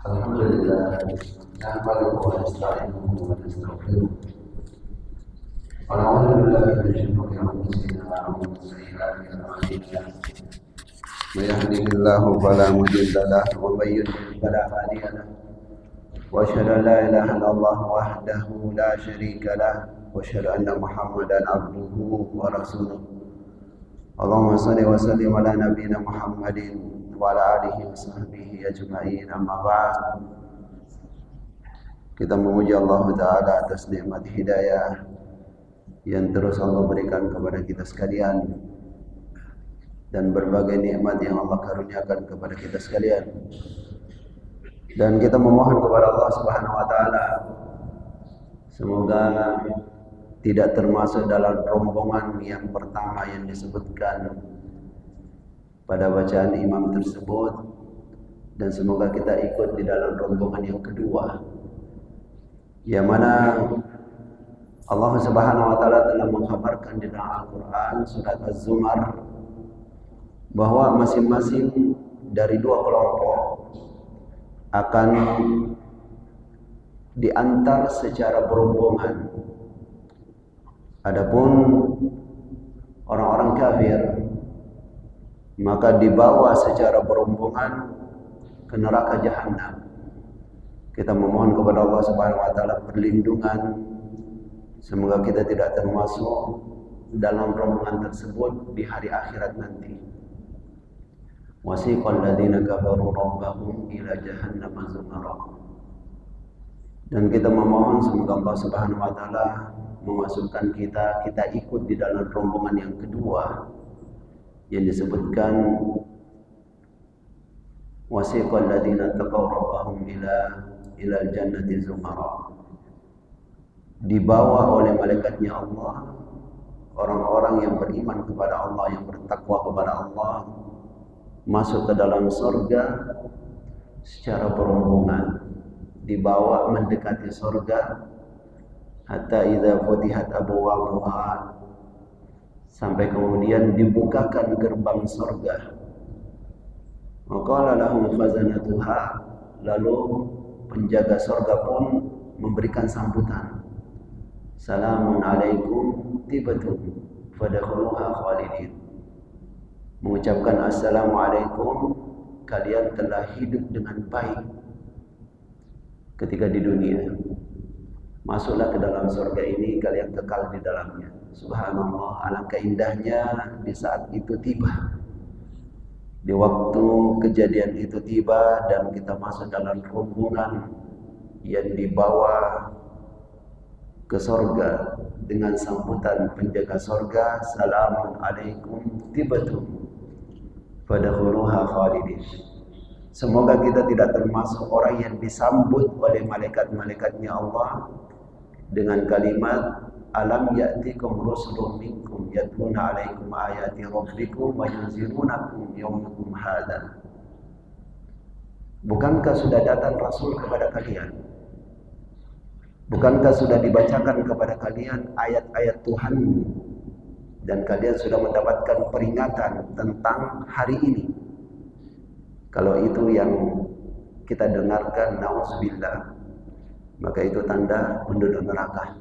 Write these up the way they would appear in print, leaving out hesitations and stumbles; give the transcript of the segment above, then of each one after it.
الحمد لله نحمده ونستعينه ونستغفره ونعوذ بالله من شرور انفسنا ومن سيئات اعمالنا من يهده الله فلا مضل له ومن يضلل فلا هادي له واشهد ان لا اله الا الله وحده لا شريك له واشهد ان محمدا عبده ورسوله اللهم صل وسلم على نبينا محمد وعلى alihi wasahbihi ajma'in. Amma ba'd. Kita memuji Allah Ta'ala atas nikmat hidayah yang terus Allah berikan kepada kita sekalian dan berbagai nikmat yang Allah karuniakan kepada kita sekalian. Dan kita memohon kepada Allah Subhanahu wa taala semoga tidak termasuk dalam rombongan yang pertama yang disebutkan pada bacaan imam tersebut, dan semoga kita ikut di dalam rombongan yang kedua, yang mana Allah Subhanahu wa taala telah mengkhabarkan di dalam Al-Qur'an surat Az-Zumar bahwa masing-masing dari dua kelompok akan diantar secara berombongan. Adapun orang-orang kafir maka dibawa secara berombongan ke neraka jahanam. Kita memohon kepada Allah Subhanahu wa taala perlindungan semoga kita tidak termasuk dalam rombongan tersebut di hari akhirat nanti. Wasiqal ladzina kafaru rabbahum ila jahannam zumara. Dan kita memohon semoga Allah Subhanahu wa taala memasukkan kita ikut di dalam rombongan yang kedua yang disebutkan wasiqal ladzina taqaw rabbahum ila jannati zumara. Dibawa oleh malaikatnya Allah orang-orang yang beriman kepada Allah, yang bertakwa kepada Allah, masuk ke dalam surga secara berombongan, dibawa mendekati surga hatta idza futihat abwabuha, sampai kemudian dibukakan gerbang surga. Maqala lahum khazanatuha, lalu penjaga surga pun memberikan sambutan. Salamun alaikum tibtum fadkhuluha khalidin. Mengucapkan assalamualaikum, kalian telah hidup dengan baik ketika di dunia. Masuklah ke dalam surga ini, kalian kekal di dalamnya. Subhanallah, alangkah indahnya di saat itu tiba. Di waktu kejadian itu tiba dan kita masuk dalam rombongan yang dibawa ke surga dengan sambutan penjaga surga, salamun alaikum tibtum fadkhuluha khalidin. Semoga kita tidak termasuk orang yang disambut oleh malaikat-malaikatnya Allah dengan kalimat alam ya'tikum rusulun minkum yatluna 'alaikum ayati rabbikum wa yunzirunakum yawmakum hadza. Bukankah sudah datang rasul kepada kalian? Bukankah sudah dibacakan kepada kalian ayat-ayat Tuhan dan kalian sudah mendapatkan peringatan tentang hari ini? Kalau itu yang kita dengarkan, na'udzubillah, maka itu tanda penduduk neraka.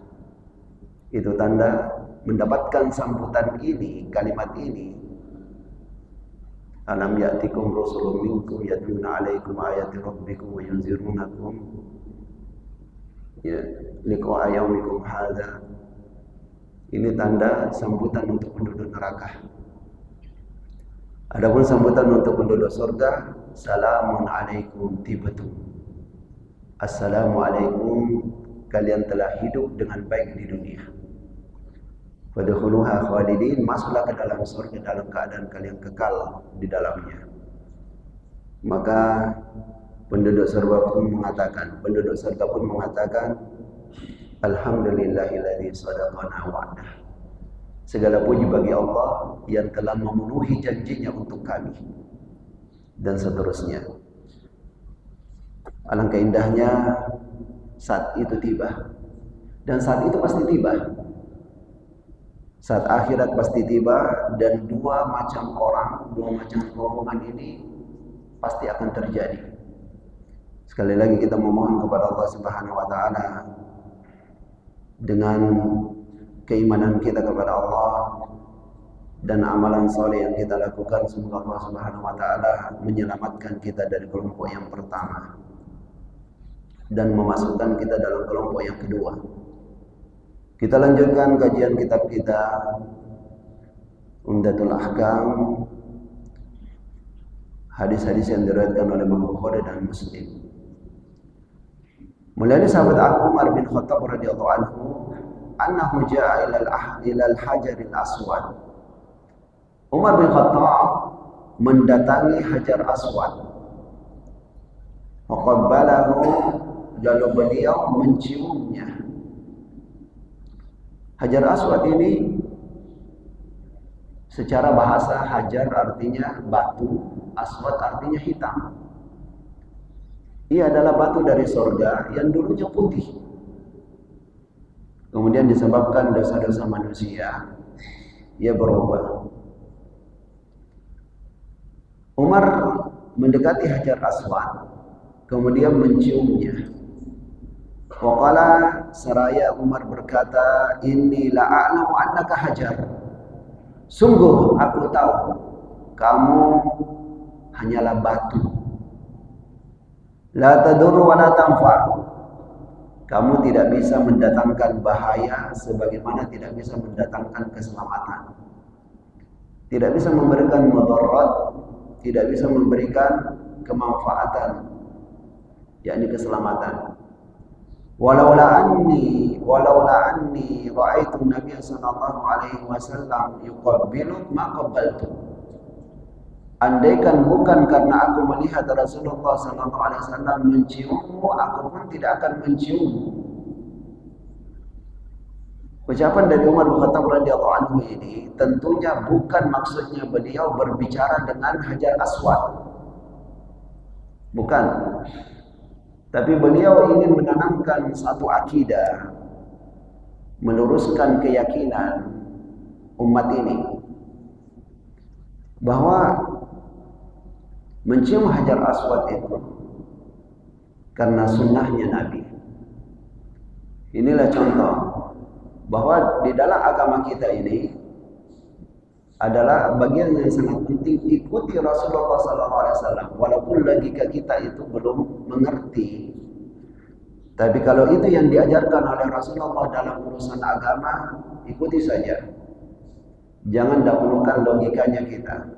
Itu tanda mendapatkan sambutan ini, kalimat ini. Alam ya'tikum rusulun minkum yatluna 'alaikum ayati rabbikum wa yunzirunakum liqa'a yaumikum hadza. Ini tanda sambutan untuk penduduk neraka. Adapun sambutan untuk penduduk surga, salamun alaikum tibtum. Assalamualaikum, kalian telah hidup dengan baik di dunia. Fadkhuluha khalidin, masuklah ke dalam surga dalam keadaan kalian kekal di dalamnya. Maka penduduk surga pun mengatakan alhamdulillahilladzi sadaqana wa'dah. Segala puji bagi Allah yang telah memenuhi janjinya untuk kami, dan seterusnya. Alangkah indahnya saat itu tiba, dan saat itu pasti tiba. Saat akhirat pasti tiba, dan dua macam rombongan ini pasti akan terjadi. Sekali lagi kita memohon kepada Allah Subhanahu wa taala dengan keimanan kita kepada Allah dan amalan soleh yang kita lakukan, semoga Allah Subhanahu wa taala menyelamatkan kita dari kelompok yang pertama dan memasukkan kita dalam kelompok yang kedua. Kita lanjutkan kajian kitab kita Umdatul Ahkam, hadis-hadis yang diriwayatkan oleh Imam Bukhari dan Muslim. Mulai dari sahabat Abu Umar bin Khattab radhiyallahu anhu, annahu jaa ila al-hajaril aswad. Umar bin Khattab mendatangi Hajar Aswad. Faqabbalahu, lalu beliau menciumnya. Hajar Aswad ini secara bahasa hajar artinya batu, aswad artinya hitam. Ia adalah batu dari surga yang dulunya putih. Kemudian disebabkan dosa-dosa manusia, ia berubah. Umar mendekati Hajar Aswad, kemudian menciumnya. Waqala, seraya Umar berkata, inni la'a'lamu annaka hajar. Sungguh aku tahu kamu hanyalah batu. La tadurru wa la tanfa. Kamu tidak bisa mendatangkan bahaya sebagaimana tidak bisa mendatangkan keselamatan. Tidak bisa memberikan mudarat, tidak bisa memberikan kemanfaatan, yakni keselamatan. Walaula anni ra'aitu Nabi sallallahu alaihi wasallam yuqabbilu ma qabbaltu. Andaikan bukan karena aku melihat Rasulullah sallallahu alaihi wasallam menciummu, aku pun tidak akan menciummu. Ucapan dari Umar bin Khattab radhiyallahu anhu ini tentunya bukan maksudnya beliau berbicara dengan Hajar Aswad. Bukan. Tapi beliau ingin menanamkan satu akidah, meluruskan keyakinan umat ini bahwa mencium Hajar Aswad itu karena sunnahnya Nabi. Inilah contoh bahwa di dalam agama kita ini adalah bagian yang sangat penting, ikuti Rasulullah SAW. Walaupun logika kita itu belum mengerti, tapi kalau itu yang diajarkan oleh Rasulullah dalam urusan agama, ikuti saja. Jangan dahulukan logikanya kita.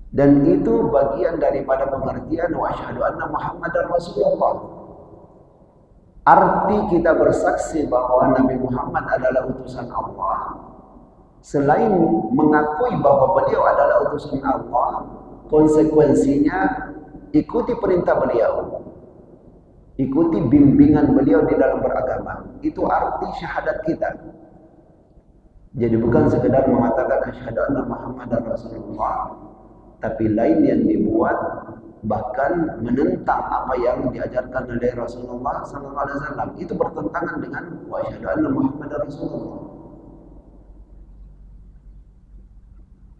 Dan itu bagian daripada pengertian wa asyhadu anna Muhammadar Rasulullah. Arti kita bersaksi bahwa Nabi Muhammad adalah utusan Allah, selain mengakui bahwa beliau adalah utusan Allah, konsekuensinya ikuti perintah beliau, ikuti bimbingan beliau di dalam beragama. Itu arti syahadat kita. Jadi bukan sekedar mengatakan asyhadu anna Muhammadar Rasulullah, tapi lain yang dibuat bahkan menentang apa yang diajarkan oleh Rasulullah SAW. Itu bertentangan dengan wa asyhadu anna Muhammadar Rasulullah.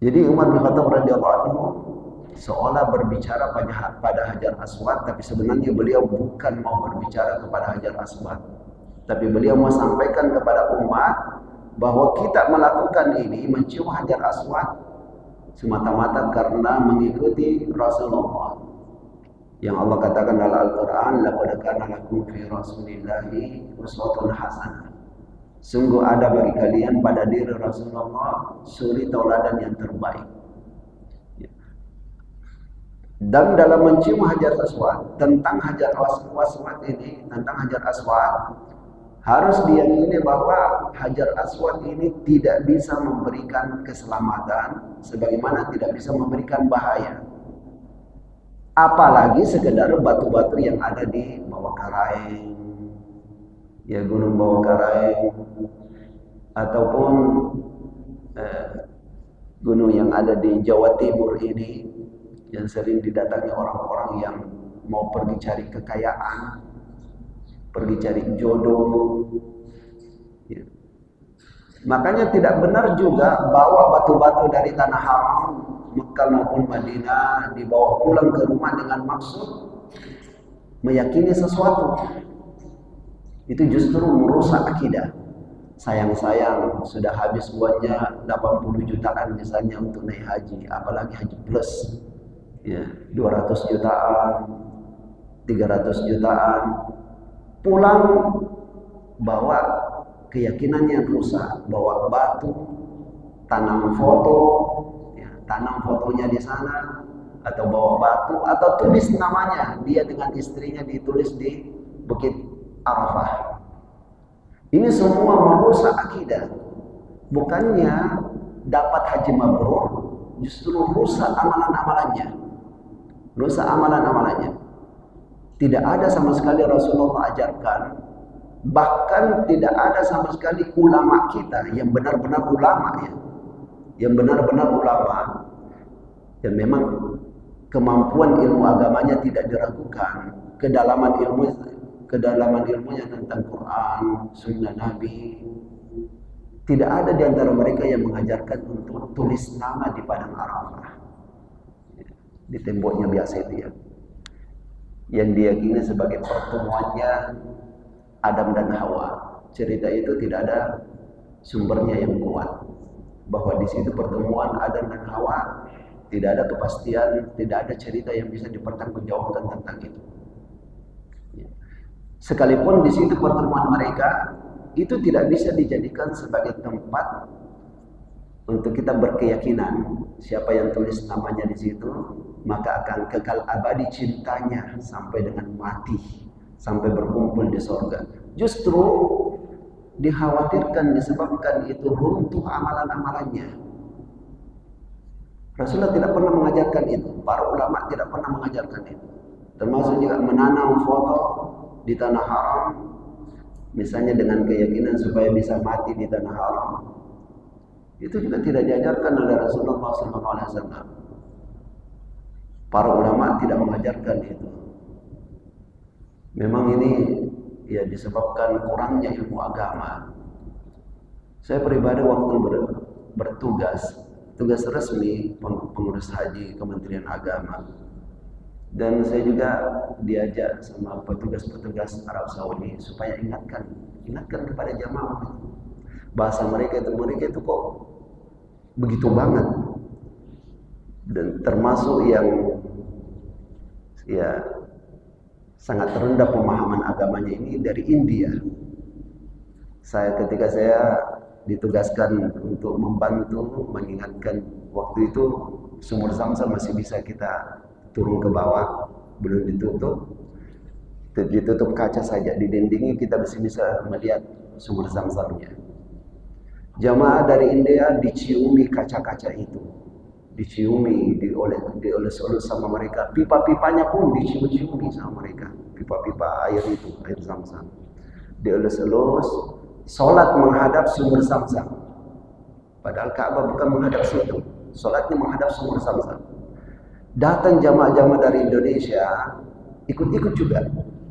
Jadi Umar bin Khattab radhiyallahu anhu seolah berbicara pada Hajar Aswad, tapi sebenarnya beliau bukan mau berbicara kepada Hajar Aswad, tapi beliau mau sampaikan kepada umat bahwa kita melakukan ini, mencium Hajar Aswad, semata-mata karena mengikuti Rasulullah. Yang Allah katakan dalam Al-Quran, laqad kana lakum fi Rasulillahi uswatun hasanah. Sungguh ada bagi kalian pada diri Rasulullah suri tauladan yang terbaik. Dan dalam mencium Hajar Aswad, tentang Hajar Aswad ini, tentang Hajar Aswad, harus diyakini bahwa Hajar Aswad ini tidak bisa memberikan keselamatan, sebagaimana tidak bisa memberikan bahaya. Apalagi sekedar batu-batu yang ada di bawah Karaeng, ya Gunung Bawah Karaeng, ataupun gunung yang ada di Jawa Timur ini, yang sering didatangi orang-orang yang mau pergi cari kekayaan, pergi cari jodoh. Ya. Makanya tidak benar juga bawa batu-batu dari tanah haram Mekah maupun Madinah, dibawa pulang ke rumah dengan maksud meyakini sesuatu, itu justru merusak akidah. Sayang-sayang sudah habis uangnya 80 jutaan misalnya untuk naik haji, apalagi haji plus ya, 200 jutaan, 300 jutaan, pulang bawa keyakinan yang rusak, bawa batu, tanam foto, ya, tanam fotonya di sana, atau bawa batu, atau tulis namanya, dia dengan istrinya ditulis di Bukit Arafah. Ini semua merusak akidah. Bukannya dapat haji mabrur, justru rusak amalan-amalannya. Rusak amalan-amalannya. Tidak ada sama sekali Rasulullah ajarkan, bahkan tidak ada sama sekali ulama kita yang benar-benar ulama ya. Yang benar-benar ulama yang memang kemampuan ilmu agamanya tidak diragukan, kedalaman ilmunya tentang Quran, Sunnah Nabi. Tidak ada di antara mereka yang mengajarkan untuk tulis nama di padang Arafah, di temboknya biasa itu ya, yang diyakini sebagai pertemuannya Adam dan Hawa. Cerita itu tidak ada sumbernya yang kuat, bahwa di situ pertemuan Adam dan Hawa. Tidak ada kepastian, tidak ada cerita yang bisa dipertanggungjawabkan tentang itu. Sekalipun di situ pertemuan mereka itu tidak bisa dijadikan sebagai tempat untuk kita berkeyakinan siapa yang tulis namanya di situ maka akan kekal abadi cintanya sampai dengan mati, sampai berkumpul di sorga. Justru dikhawatirkan disebabkan itu runtuh amalan-amalannya. Rasulullah tidak pernah mengajarkan itu, para ulama tidak pernah mengajarkan itu. Termasuk juga menanam foto di tanah haram, misalnya dengan keyakinan supaya bisa mati di tanah haram. Itu juga tidak diajarkan oleh Rasulullah SAW. Para ulama tidak mengajarkan itu. Memang ini ya disebabkan kurangnya ilmu agama. Saya pribadi waktu bertugas, tugas resmi pengurus haji Kementerian Agama, dan saya juga diajak sama petugas-petugas Arab Saudi supaya ingatkan kepada jamaah. Bahasa mereka itu kok begitu banget, dan termasuk yang ya sangat rendah pemahaman agamanya ini dari India. Ketika saya ditugaskan untuk membantu mengingatkan, waktu itu sumur Zamzam masih bisa kita turun ke bawah, belum ditutup kaca saja di dindingnya, kita masih bisa melihat sumur Zamzamnya. Jamaah dari India diciumi kaca-kaca itu, diciumi, diolesi-olesi sama mereka, pipa-pipanya pun dicium-ciumi sama mereka, pipa-pipa air itu, air Zamzam diolesi-olesi. Salat menghadap sumur Zamzam, padahal Ka'bah bukan menghadap situ, salatnya menghadap sumur Zamzam. Datang jamaah-jamaah dari Indonesia, ikut-ikut juga,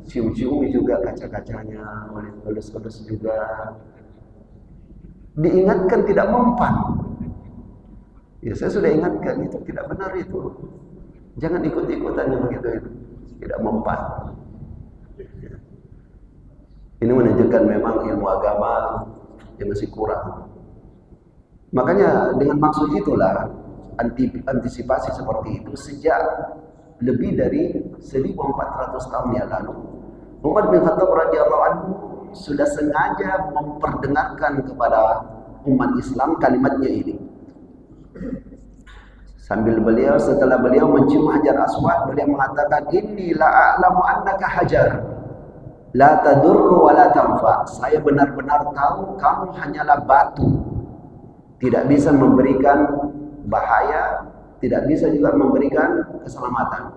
cium-ciumi juga kaca-kacanya, oleh-oleh juga. Diingatkan tidak mempan. Ya, saya sudah ingatkan itu tidak benar itu. Jangan ikut-ikutan yang begitu itu, tidak mempan. Ini menunjukkan memang ilmu agama yang masih kurang. Makanya dengan maksud itulah antisipasi seperti itu sejak lebih dari 1400 tahun yang lalu, Umar bin Khattab radhiyallahu anhu sudah sengaja memperdengarkan kepada umat Islam kalimatnya ini. Setelah beliau mencium Hajar Aswad, beliau mengatakan, "Inni la a'lamu annaka hajar, la tadurru wa la tanfa." Saya benar-benar tahu kamu hanyalah batu, tidak bisa memberikan bahaya, tidak bisa juga memberikan keselamatan.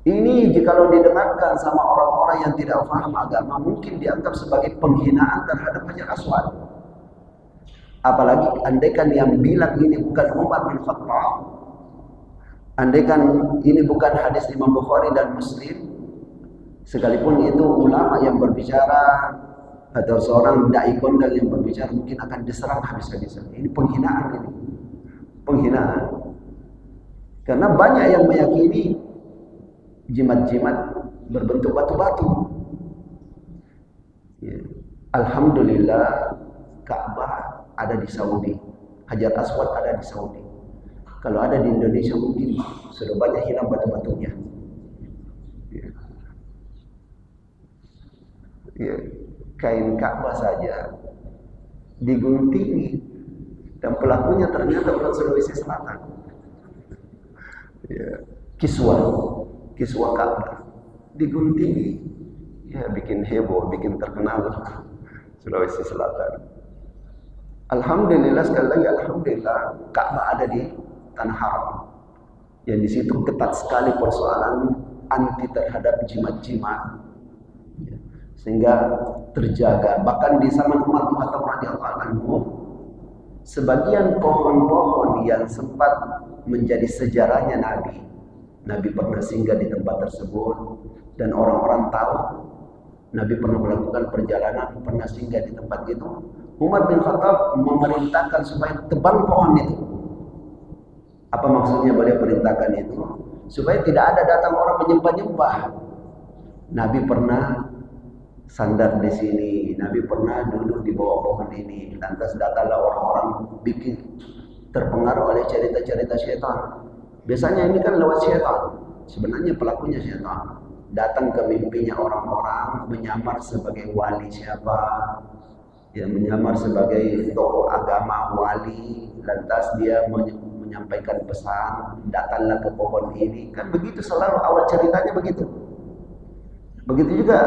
Ini jikalau didengarkan sama orang-orang yang tidak paham agama, mungkin dianggap sebagai penghinaan terhadap Hajar Aswad. Apalagi andaikan yang bilang ini bukan Umar bin Khattab, andaikan ini bukan hadis Imam Bukhari dan Muslim, sekalipun itu ulama yang berbicara atau seorang dai kondang yang berbicara, mungkin akan diserang habis-habisan. Ini penghinaan ini. Penghinaan. Karena banyak yang meyakini jimat-jimat berbentuk batu-batu. Ya. Alhamdulillah Ka'bah ada di Saudi, Hajar Aswad ada di Saudi. Kalau ada di Indonesia mungkin sudah banyak hilang batu-batunya. Ya. Ya. Kain Ka'bah saja diguntingi dan pelakunya ternyata orang Sulawesi Selatan. Ya. Kiswah Ka'bah diguntingi, ya bikin heboh, bikin terkenal Sulawesi Selatan. Alhamdulillah, sekali lagi alhamdulillah, Ka'bah ada di tanah haram. Yang di situ ketat sekali persoalan anti terhadap jimat-jimat, ya. Sehingga terjaga. Bahkan di zaman Umar bin Khattab radhiyallahu anhu, sebagian pohon-pohon yang sempat menjadi sejarahnya Nabi pernah singgah di tempat tersebut dan orang-orang tahu Nabi pernah melakukan perjalanan, pernah singgah di tempat itu. Umar bin Khattab memerintahkan supaya tebang pohon itu. Apa maksudnya beliau perintahkan itu? Supaya tidak ada datang orang menyembah-nyembah. Nabi pernah sandar di sini, Nabi pernah duduk di bawah pohon ini. Lantas datanglah orang-orang bikin terpengaruh oleh cerita-cerita syaitan. Biasanya ini kan lewat syaitan. Sebenarnya pelakunya syaitan. Datang ke mimpinya orang-orang, menyamar sebagai wali siapa, ya, menyamar sebagai tokoh agama wali, lantas dia menyampaikan pesan, datanglah ke pohon ini. Kan begitu selalu awal ceritanya begitu. Begitu juga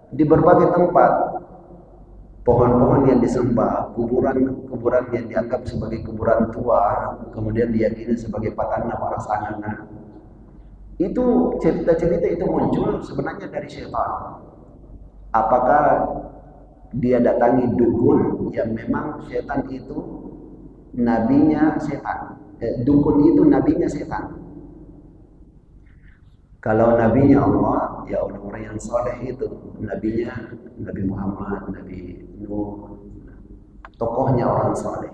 di berbagai tempat, pohon-pohon yang disembah, kuburan yang dianggap sebagai kuburan tua, kemudian diyakini sebagai patanah para sanana. Itu cerita-cerita itu muncul sebenarnya dari syaitan. Apakah dia datangi dukun yang memang syaitan itu nabinya setan, dukun itu nabinya setan. Kalau nabinya Allah, ya orang-orang yang soleh itu, nabinya Nabi Muhammad, Nabi Nuh, tokohnya orang soleh.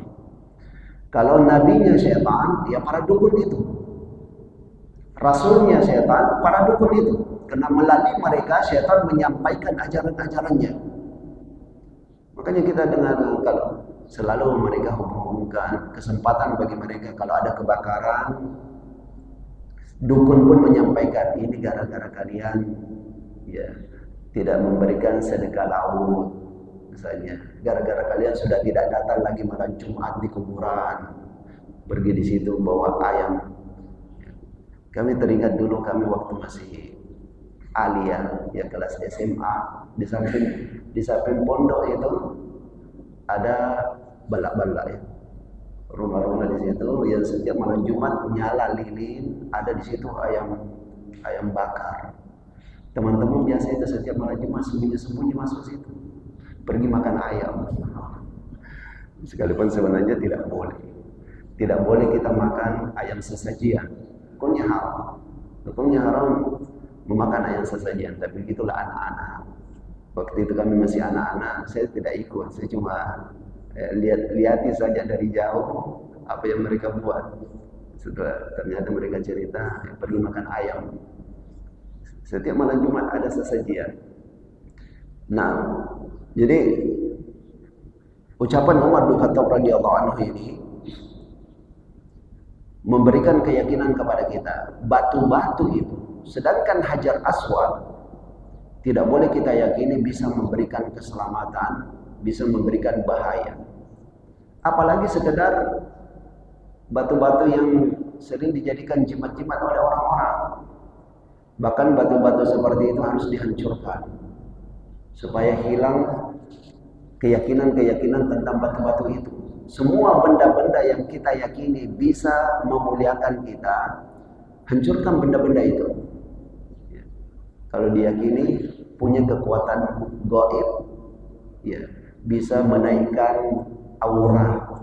Kalau nabinya setan, ya para dukun itu. Rasulnya setan, para dukun itu. Karena melalui mereka setan menyampaikan ajaran-ajarannya. Makanya kita dengar kalau selalu mereka hubungkan kesempatan bagi mereka kalau ada kebakaran, dukun pun menyampaikan ini gara-gara kalian ya tidak memberikan sedekah laut, misalnya gara-gara kalian sudah tidak datang lagi malam Jumat di kuburan, pergi di situ bawa ayam. Kami teringat dulu kami waktu masih alia, ya kelas SMA, di samping pondok itu ada balak-balak ya. Rumah-rumah di situ yang setiap malam Jumat nyala lilin, ada di situ ayam bakar. Teman-teman biasa itu setiap malam Jumat sembunyi-sembunyi masuk situ, pergi makan ayam. Sekalipun sebenarnya tidak boleh kita makan ayam sesajian. Hukumnya haram memakan ayam sesajian, tapi begitulah anak-anak. Waktu itu kami masih anak-anak, saya tidak ikut, saya cuma lihati saja dari jauh apa yang mereka buat. Setelah ternyata mereka cerita pergi makan ayam. Setiap malam Jumat ada sesajian. Nah, jadi ucapan Umar bin Khattab radhiyallahu anhu ini memberikan keyakinan kepada kita, batu-batu itu, sedangkan Hajar Aswad tidak boleh kita yakini bisa memberikan keselamatan, bisa memberikan bahaya. Apalagi sekedar batu-batu yang sering dijadikan jimat-jimat oleh orang-orang. Bahkan batu-batu seperti itu harus dihancurkan supaya hilang keyakinan-keyakinan tentang batu-batu itu. Semua benda-benda yang kita yakini bisa memuliakan kita, hancurkan benda-benda itu. Ya. Kalau diyakini punya kekuatan gaib, ya, bisa menaikkan aura,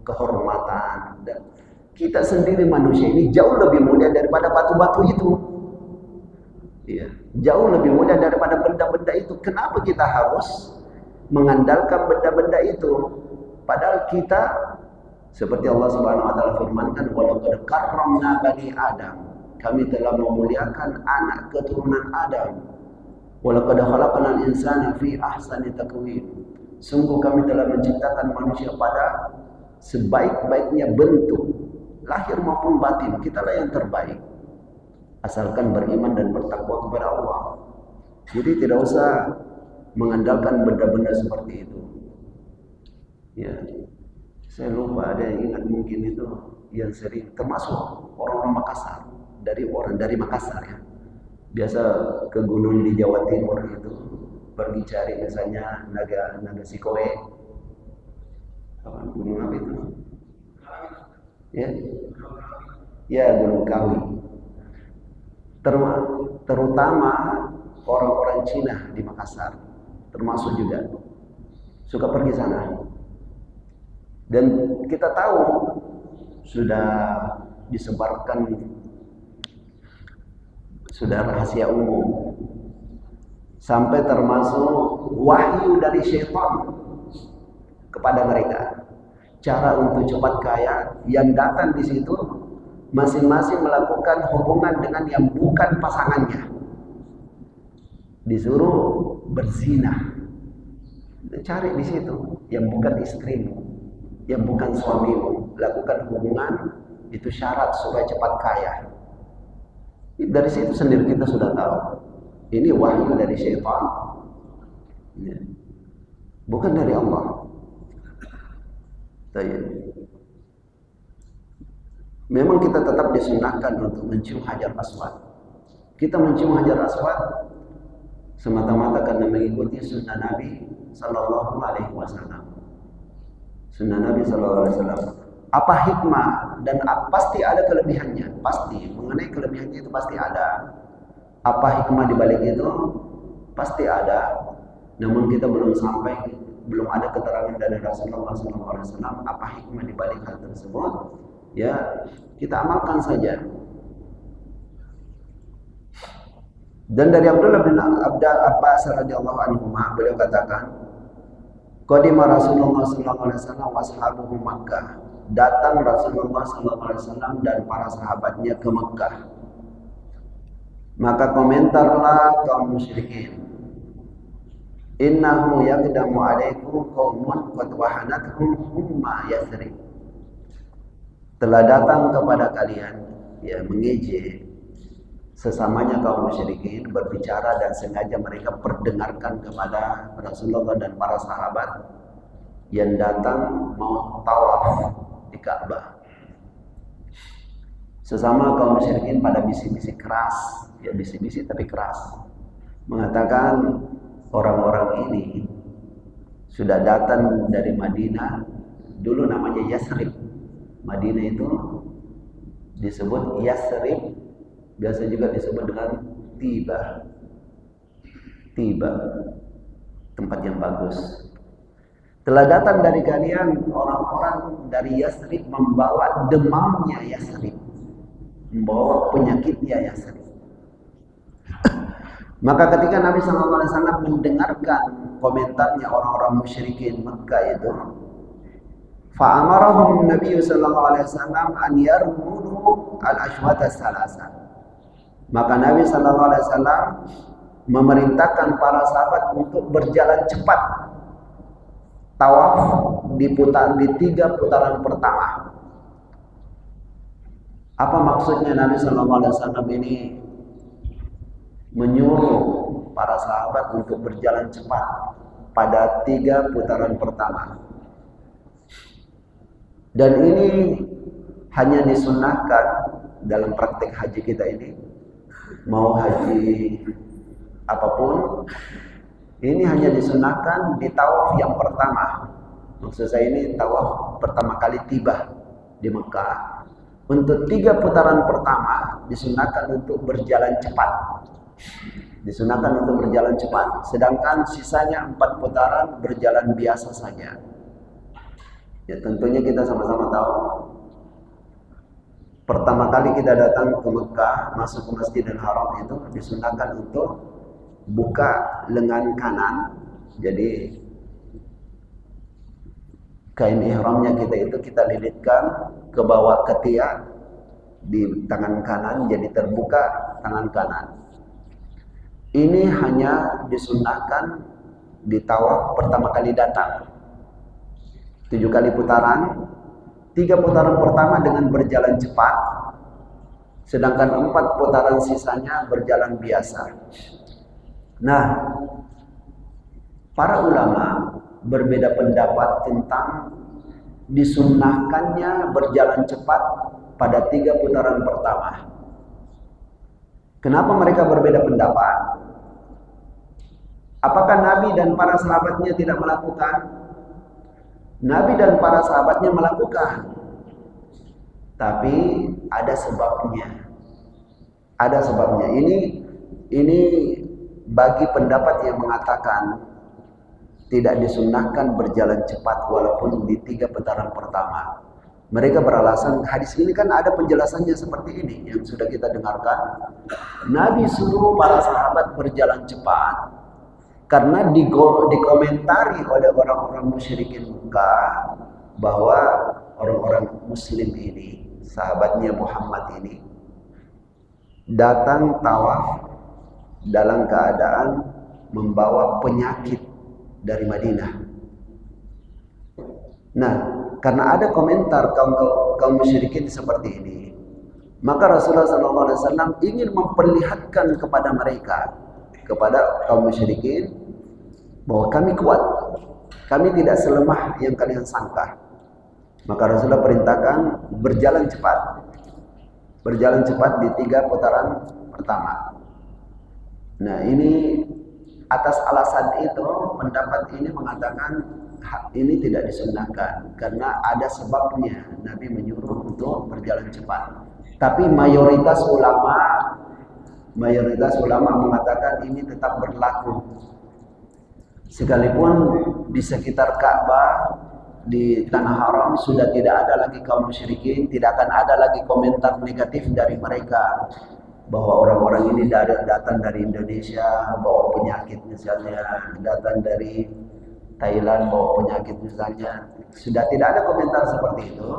kehormatan, dan kita sendiri manusia ini jauh lebih mulia daripada batu-batu itu. Ya, jauh lebih mulia daripada benda-benda itu. Kenapa kita harus mengandalkan benda-benda itu? Padahal kita seperti Allah Subhanahu wa taala firmankan, "Walaqad karramna bani Adam." kami telah memuliakan anak keturunan Adam. Walaqad khalaqnal insana fi ahsani taqwim. Sungguh kami telah menciptakan manusia pada sebaik-baiknya bentuk, lahir maupun batin. Kitalah yang terbaik, asalkan beriman dan bertakwa kepada Allah. Jadi tidak usah mengandalkan benda-benda seperti itu. Ya, saya lupa, ada yang ingat mungkin itu yang sering, termasuk orang-orang Makassar, dari Makassar ya. Biasa ke gunung di Jawa Timur itu, pergi cari misalnya naga sikoe. Gunung apa itu? Ya, ya Gunung Kawi. Terutama orang-orang Cina di Makassar, termasuk juga suka pergi sana. Dan kita tahu sudah disebarkan, sudah rahasia umum, sampai termasuk wahyu dari syaitan kepada mereka. Cara untuk cepat kaya, yang datang di situ masing-masing melakukan hubungan dengan yang bukan pasangannya. Disuruh berzina. Cari di situ yang bukan istrimu, yang bukan suamimu, lakukan hubungan, itu syarat supaya cepat kaya. Dari situ sendiri kita sudah tahu ini wahyu dari syaitan, bukan dari Allah. Memang kita tetap disunahkan untuk mencium hajar aswad. Kita mencium hajar aswad semata-mata karena mengikuti sunnah Nabi Sallallahu Alaihi Wasallam. Sunnah Nabi Sallallahu Alaihi Wasallam. Apa hikmah dan pasti ada kelebihannya, pasti mengenai kelebihannya itu pasti ada. Apa hikmah di balik itu pasti ada. Namun kita belum ada keterangan dari Rasulullah Sallallahu Alaihi Wasallam apa hikmah di balik hal tersebut. Ya, kita amalkan saja. Dan dari Abdullah bin Abbas radhiyallahu anhu, beliau katakan, qadima Rasulullah sallallahu alaihi wasallam wa ashabuhu Makkah. Datang Rasulullah sallallahu alaihi wasallam dan para sahabatnya ke Makkah. Maka komentarlah kaum musyrikin, innahu yaqdamu alaikum qaumun qad wahanatuhum umma Yathrib. Telah datang kepada kalian, ya, mengejek sesamanya kaum musyrikin, berbicara dan sengaja mereka perdengarkan kepada Rasulullah dan para sahabat yang datang mau tawaf di Ka'bah. Sesama kaum musyrikin pada bisik-bisik keras, ya bisik-bisik tapi keras, mengatakan orang-orang ini sudah datang dari Madinah, dulu namanya Yathrib. Madinah itu disebut Yathrib, biasa juga disebut dengan Tiba, tempat yang bagus. Telah datang dari kalian orang-orang dari Yathrib membawa demamnya Yathrib, membawa penyakitnya Yathrib. Maka ketika Nabi SAW mendengarkan komentarnya orang-orang musyrikin Mekah itu, fa'amarahum Nabi sallallahu alaihi wasallam an yarmudu al-ashwat as-salasa. Maka Nabi sallallahu alaihi wasallam memerintahkan para sahabat untuk berjalan cepat tawaf di 3 putaran pertama. Apa maksudnya Nabi sallallahu alaihi wasallam ini menyuruh para sahabat untuk berjalan cepat pada 3 putaran pertama? Dan ini hanya disunnahkan dalam praktek haji kita ini, mau haji apapun, ini hanya disunnahkan di tawaf yang pertama. Maksud saya ini tawaf pertama kali tiba di Mekah. Untuk 3 putaran pertama disunnahkan untuk berjalan cepat. Disunahkan untuk berjalan cepat. Sedangkan sisanya 4 putaran berjalan biasa saja. Ya tentunya kita sama-sama tahu, pertama kali kita datang ke Mekah, masuk ke Masjidil Haram itu disunahkan untuk buka lengan kanan. Jadi kain ihramnya kita itu kita lilitkan ke bawah ketiak, di tangan kanan, jadi terbuka tangan kanan. Ini hanya disunnahkan di tawaf pertama kali datang. 7 kali putaran, 3 putaran pertama dengan berjalan cepat, sedangkan 4 putaran sisanya berjalan biasa. Nah, para ulama berbeda pendapat tentang disunnahkannya berjalan cepat pada 3 putaran pertama. Kenapa mereka berbeda pendapat? Apakah Nabi dan para sahabatnya tidak melakukan? Nabi dan para sahabatnya melakukan. Tapi ada sebabnya. Ada sebabnya. Ini bagi pendapat yang mengatakan tidak disunnahkan berjalan cepat walaupun di 3 putaran pertama. Mereka beralasan hadis ini kan ada penjelasannya seperti ini yang sudah kita dengarkan. Nabi suruh para sahabat berjalan cepat karena dikomentari oleh orang-orang musyrikin Mekah bahwa orang-orang muslim ini, sahabatnya Muhammad ini, datang tawaf dalam keadaan membawa penyakit dari Madinah. Nah, karena ada komentar kaum musyrikin seperti ini, maka Rasulullah SAW ingin memperlihatkan kepada mereka, kepada kaum musyrikin, bahwa kami kuat, kami tidak selemah yang kalian sangka. Maka Rasulullah perintahkan berjalan cepat, berjalan cepat di 3 putaran pertama. Nah, ini atas alasan itu pendapat ini mengatakan ini tidak disunnahkan karena ada sebabnya Nabi menyuruh untuk berjalan cepat. Tapi mayoritas ulama mengatakan ini tetap berlaku. Sekalipun di sekitar Ka'bah, di tanah haram sudah tidak ada lagi kaum musyrikin, tidak akan ada lagi komentar negatif dari mereka bahwa orang-orang ini datang dari Indonesia bawa penyakit misalnya, datang dari Thailand bawa penyakit misalnya. Sudah tidak ada komentar seperti itu.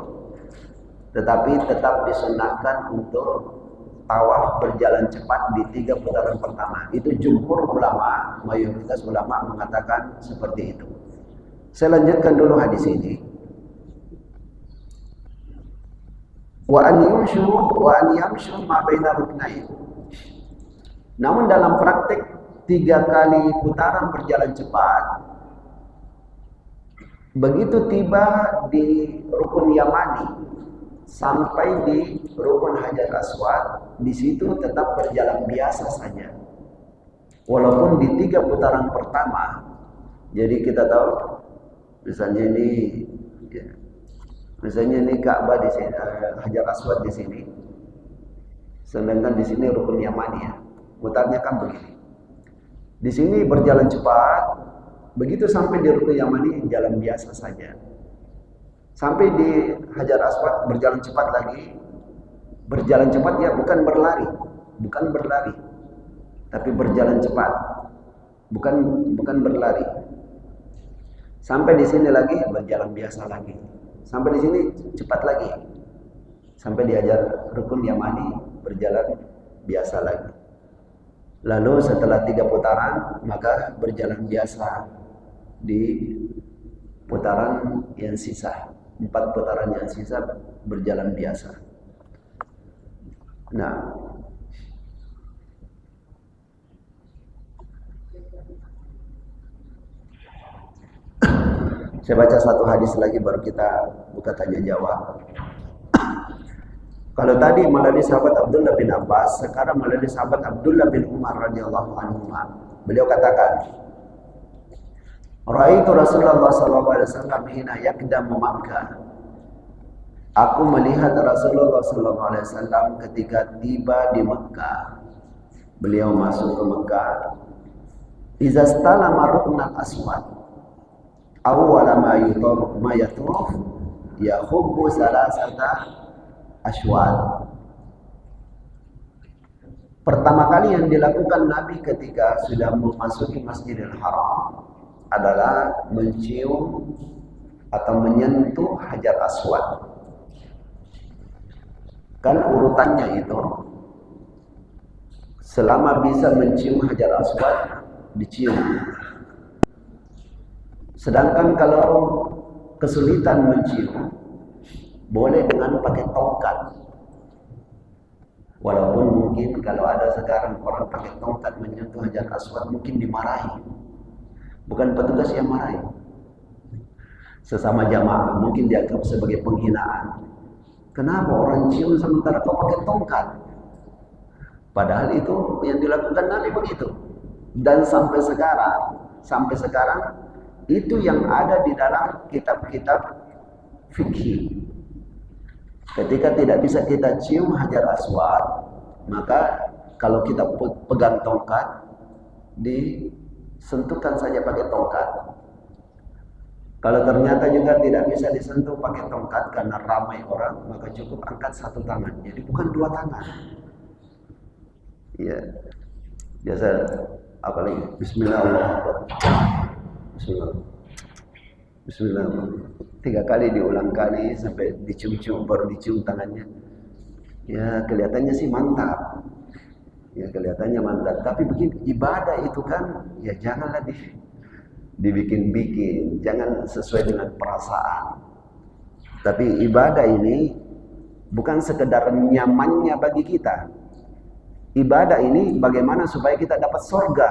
Tetapi tetap disunahkan untuk tawaf berjalan cepat di 3 putaran pertama. Itu jumhur ulama, mayoritas ulama mengatakan seperti itu. Saya lanjutkan dulu hadis ini. Wa an yamshu ma baina ruknain. Namun dalam praktek 3 kali putaran berjalan cepat, begitu tiba di rukun Yamani sampai di rukun Hajar Aswad, di situ tetap berjalan biasa saja. Walaupun di 3 putaran pertama, jadi kita tahu misalnya ini ya, misalnya ini Ka'bah di sini, Hajar Aswad di sini, sedangkan di sini rukun Yamani ya, mutarnya kan begini. Di sini berjalan cepat, begitu sampai di rukun Yamani jalan biasa saja. Sampai di Hajar Aswad berjalan cepat lagi. Berjalan cepat ya bukan berlari, tapi berjalan cepat, bukan berlari. Sampai di sini lagi berjalan biasa lagi. Sampai di sini cepat lagi. Sampai di Hajar Rukun Yamani berjalan biasa lagi. Lalu setelah 3 putaran maka berjalan biasa di putaran yang sisa. 4 putaran yang sisa berjalan biasa. Nah, saya baca satu hadis lagi baru kita buka tanya jawab. Kalau tadi melalui sahabat Abdullah bin Abbas, sekarang melalui sahabat Abdullah bin Umar radhiyallahu anhu. Beliau katakan, "Ra'aitu Rasulullah sallallahu alaihi wasallam hina yaqdamu Makkah." Aku melihat Rasulullah sallallahu alaihi wasallam ketika tiba di Mekah. Beliau masuk ke Mekah. Iza stalama ruknal aswad. Awwala ma yatuf yahubbu salasata ashwad. Pertama kali yang dilakukan Nabi ketika sudah memasuki Masjidil Haram adalah mencium atau menyentuh Hajar Aswad. Kan urutannya itu, selama bisa mencium Hajar Aswad, dicium. Sedangkan kalau kesulitan mencium, boleh dengan pakai tongkat. Walaupun mungkin kalau ada sekarang orang pakai tongkat menyentuh Hajar Aswad mungkin dimarahi. Bukan petugas yang marahi, sesama jamaah mungkin dianggap sebagai penghinaan. Kenapa orang cium sementara kau pakai tongkat? Padahal itu yang dilakukan Nabi begitu. Dan sampai sekarang itu yang ada di dalam kitab-kitab fikih. Ketika tidak bisa kita cium Hajar Aswad, maka kalau kita pegang tongkat, disentuhkan saja pakai tongkat. Kalau ternyata juga tidak bisa disentuh pakai tongkat karena ramai orang, maka cukup angkat satu tangan. Jadi bukan dua tangan. Ya, biasa apalagi Bismillahirrahmanirrahim. Bismillah. 3 kali diulang kali sampai dicium-cium, baru dicium tangannya. Ya kelihatannya sih mantap. Ya kelihatannya mantap. Tapi begini, ibadah itu kan ya janganlah dibikin-bikin, jangan sesuai dengan perasaan. Tapi ibadah ini bukan sekedar nyamannya bagi kita. Ibadah ini bagaimana supaya kita dapat surga.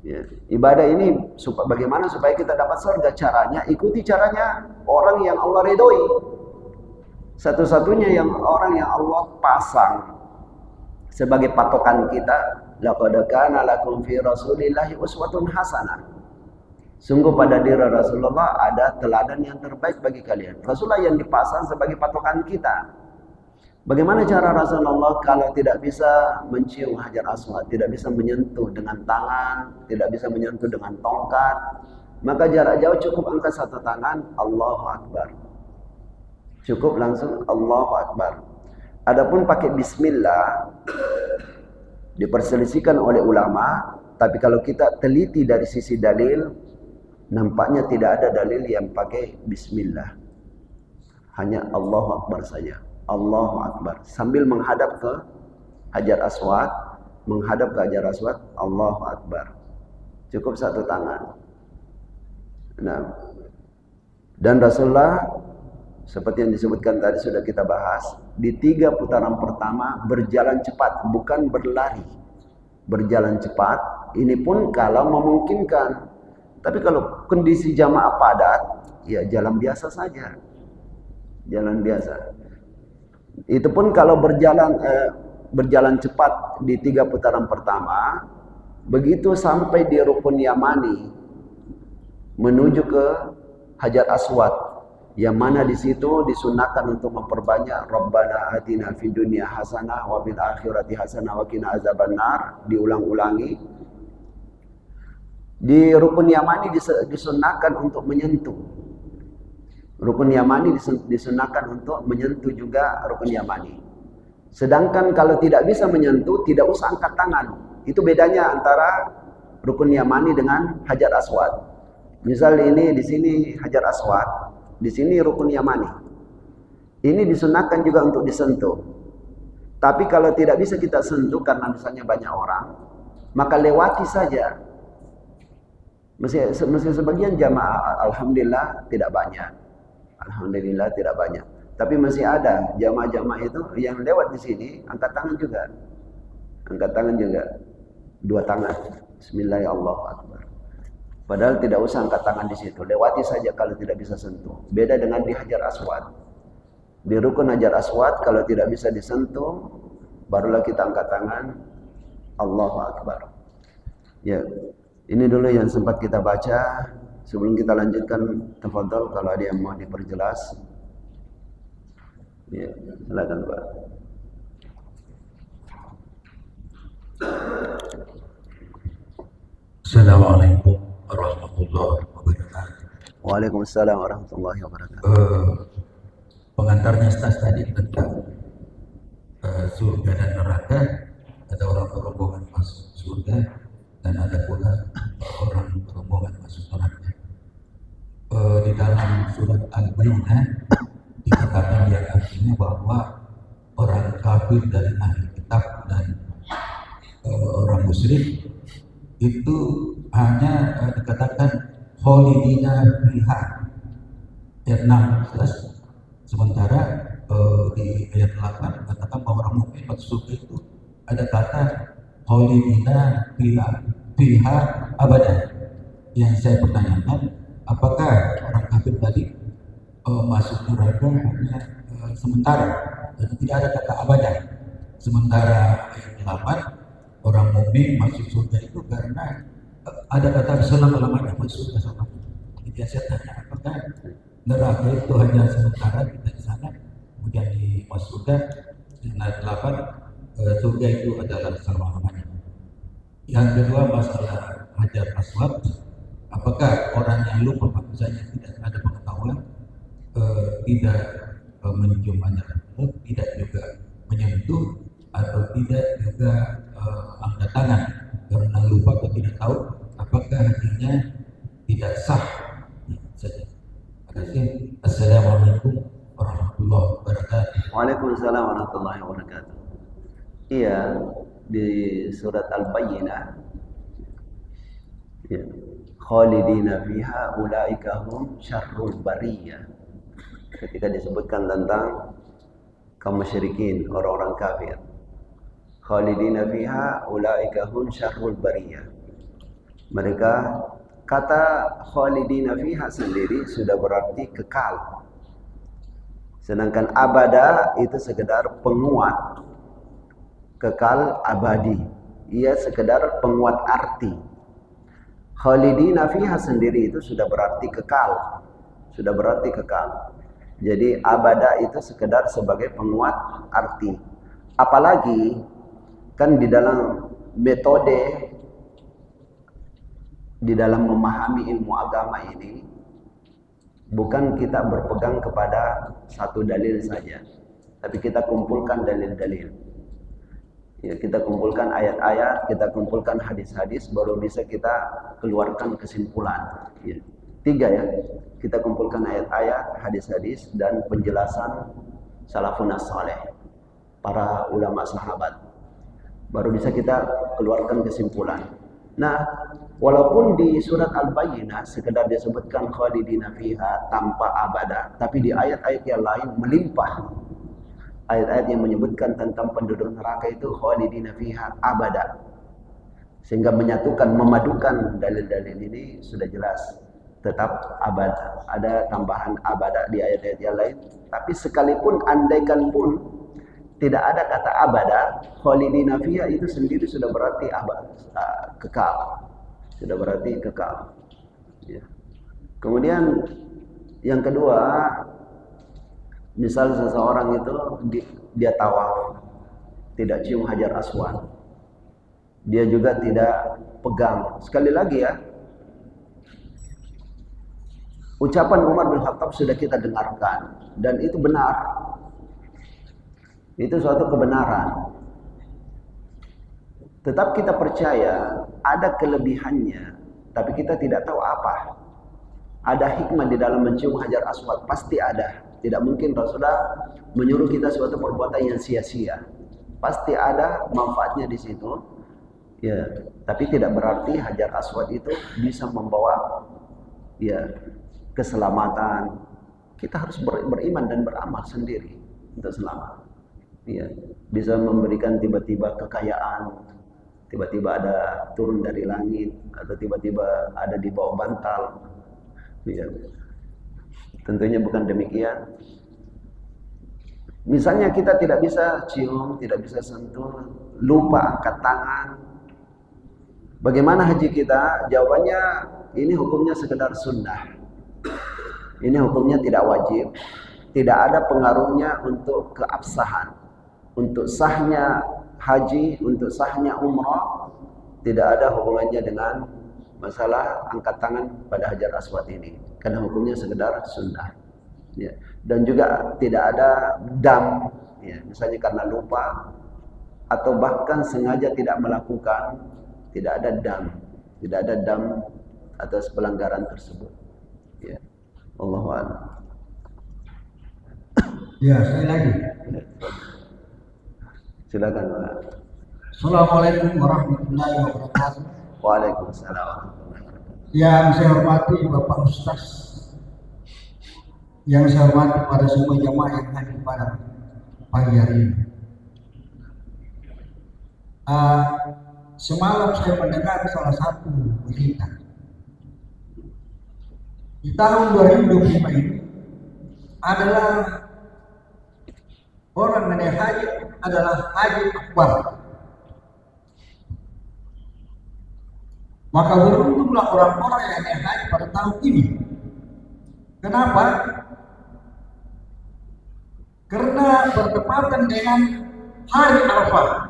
Ya, ibadah ini bagaimana supaya kita dapat surga. Caranya, ikuti caranya orang yang Allah ridhoi. Satu-satunya orang yang Allah pasang sebagai patokan kita, laqad kana lakum fi rasulillahi uswatun hasanah. Sungguh pada diri Rasulullah ada teladan yang terbaik bagi kalian. Rasulullah yang dipasang sebagai patokan kita. Bagaimana cara Rasulullah kalau tidak bisa mencium Hajar Aswad, tidak bisa menyentuh dengan tangan, tidak bisa menyentuh dengan tongkat, maka jarak jauh cukup angkat satu tangan, Allahu Akbar. Cukup langsung Allahu Akbar. Adapun pakai bismillah diperselisihkan oleh ulama, tapi kalau kita teliti dari sisi dalil, nampaknya tidak ada dalil yang pakai bismillah. Hanya Allahu Akbar saja. Allahu Akbar. Sambil menghadap ke Hajar Aswad, Allahu Akbar. Cukup satu tangan. Nah, dan Rasulullah seperti yang disebutkan tadi sudah kita bahas, di 3 putaran pertama berjalan cepat, bukan berlari. Berjalan cepat, ini pun kalau memungkinkan. Tapi kalau kondisi jamaah padat, ya jalan biasa saja. Jalan biasa. Itu pun kalau berjalan cepat di 3 putaran pertama, begitu sampai di Rukun Yamani menuju ke Hajar Aswad, yang mana di situ disunahkan untuk memperbanyak Rabbana atina fid dunya hasanah wa fil akhirati hasanah wa qina azabannar, diulang-ulangi. Di Rukun Yamani disunahkan untuk menyentuh. Rukun Yamani disunahkan untuk menyentuh juga Rukun Yamani. Sedangkan kalau tidak bisa menyentuh, tidak usah angkat tangan. Itu bedanya antara Rukun Yamani dengan Hajar Aswad. Misal ini di sini Hajar Aswad, di sini Rukun Yamani. Ini disunahkan juga untuk disentuh. Tapi kalau tidak bisa kita sentuh karena misalnya banyak orang, maka lewati saja. Masih sebagian jamaah, alhamdulillah tidak banyak. Alhamdulillah tidak banyak. Tapi masih ada jamaah-jamaah itu yang lewat di sini angkat tangan juga. Angkat tangan juga. 2 tangan. Bismillahirrahmanirrahim. Padahal tidak usah angkat tangan di situ. Lewati saja kalau tidak bisa sentuh. Beda dengan di Hajar Aswad. Di Rukun Hajar Aswad kalau tidak bisa disentuh, barulah kita angkat tangan. Allahu Akbar. Ya, ini dulu yang sempat kita baca. Sebelum kita lanjutkan, tafadhol kalau ada yang mau diperjelas. Ya, silakan Pak. Assalamualaikum warahmatullahi wabarakatuh. Waalaikumsalam warahmatullahi wabarakatuh. Pengantarnya Ustaz tadi tentang surga dan neraka. Ada orang berombongan masuk surga dan ada pula orang berombongan masuk neraka. Di dalam surat Al-Bayyinah dikatakan yang artinya bahwa kafir dari ahli kitab dan orang musyrik itu hanya dikatakan khalidina fiha ayat 16, sementara di ayat 8 mengatakan bahwa orang mukmin masuk surga itu ada kata khalidina fiha abadan. Yang saya pertanyakan, apakah orang kafir tadi masuk neraka hanya sementara dan tidak ada kata abadan, sementara ayat 8 orang mukmin masuk surga itu karena ada kata selama-lamanya masuk surga sama. Jadi saya tanya, apakah neraka itu hanya sementara kita di sana kemudian di masuk surga? Dan ayat 8 surga itu adalah selama-lamanya. Yang kedua, masalah hajar aswad, apakah orang yang lupa maksudnya tidak ada pengetahuan, tidak mencium hajar aswad, tidak juga menyentuh, atau tidak juga angkat tangan karena lupa atau tidak tahu, apakah hajinya tidak sah? Saja. Terima kasih. Assalamualaikum warahmatullahi wabarakatuh. Waalaikumsalam warahmatullahi wabarakatuh. Iya, di surat Al-Bayyinah, ya, khalidina fiha ulaika hum syarrul bariyah. Ketika disebutkan tentang kaum musyrikin, orang-orang kafir, khalidina fiha ulaika hum syarrul bariyah. Mereka, kata khalidina fiha sendiri sudah berarti kekal. Sedangkan abada itu sekedar penguat, kekal abadi. Ia sekedar penguat arti. Khalidina fiha sendiri itu sudah berarti kekal. Sudah berarti kekal. Jadi abada itu sekedar sebagai penguat arti. Apalagi kan di dalam metode, di dalam memahami ilmu agama ini, bukan kita berpegang kepada satu dalil saja, tapi kita kumpulkan dalil-dalil. Ya, kita kumpulkan ayat-ayat, kita kumpulkan hadis-hadis, baru bisa kita keluarkan kesimpulan. Ya. 3 ya, kita kumpulkan ayat-ayat, hadis-hadis, dan penjelasan salafun as-saleh, para ulama sahabat. Baru bisa kita keluarkan kesimpulan. Nah, walaupun di surat Al-Bayyinah sekedar disebutkan khalidina fiha tanpa abada, tapi di ayat-ayat yang lain melimpah. Ayat-ayat yang menyebutkan tentang penduduk neraka itu khalidina fiha abada. Sehingga menyatukan, memadukan dalil-dalil ini sudah jelas. Tetap abada. Ada tambahan abada di ayat-ayat yang lain. Tapi sekalipun andaikan pun tidak ada kata abada, khalidina fiha itu sendiri sudah berarti kekal. Sudah berarti kekal. Ya. Kemudian yang kedua, misal seseorang itu dia tawaf, tidak cium hajar aswad, dia juga tidak pegang. Sekali lagi ya, ucapan Umar bin Khattab sudah kita dengarkan dan itu benar. Itu suatu kebenaran. Tetap kita percaya ada kelebihannya, tapi kita tidak tahu apa. Ada hikmah di dalam mencium hajar aswad, pasti ada. Tidak mungkin Rasulullah menyuruh kita suatu perbuatan yang sia-sia. Pasti ada manfaatnya di situ. Ya, tapi tidak berarti hajar aswad itu bisa membawa ya keselamatan. Kita harus beriman dan beramal sendiri untuk selamat. Ya, bisa memberikan tiba-tiba kekayaan, tiba-tiba ada turun dari langit, atau tiba-tiba ada di bawah bantal. Ya. Tentunya bukan demikian. Misalnya kita tidak bisa cium, tidak bisa sentuh, lupa angkat tangan. Bagaimana haji kita? Jawabannya, ini hukumnya sekedar sunnah. Ini hukumnya tidak wajib. Tidak ada pengaruhnya untuk keabsahan. Untuk sahnya haji, untuk sahnya umrah, tidak ada hubungannya dengan masalah angkat tangan pada hajar aswad ini. Karena hukumnya sekedar sunnah. Ya. Dan juga tidak ada dam, ya. Misalnya karena lupa, atau bahkan sengaja tidak melakukan, tidak ada dam atas pelanggaran tersebut. Ya. Allahu a'lam. Ya, sekali lagi. Silakan Pak. Assalamualaikum warahmatullahi wabarakatuh. Waalaikumsalam. Yang saya hormati Bapak Ustaz, yang saya hormati pada semua jamaah yang hadir pada pagi hari ini. Semalam saya mendengar salah satu berita. Di tahun 2025 ini adalah orang menaik haji adalah haji akbar. Maka beruntunglah orang-orang yang naik haji pada tahun ini. Kenapa? Karena bertepatan dengan hari Arafah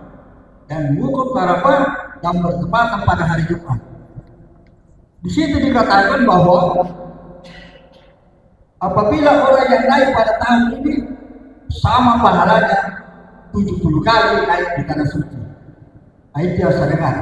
dan wukuf Arafah yang bertepatan pada hari Jumat. Di situ dikatakan bahwa apabila orang yang naik pada tahun ini sama pahalanya 70 kali naik di tanah suci. Itu yang saya dengar.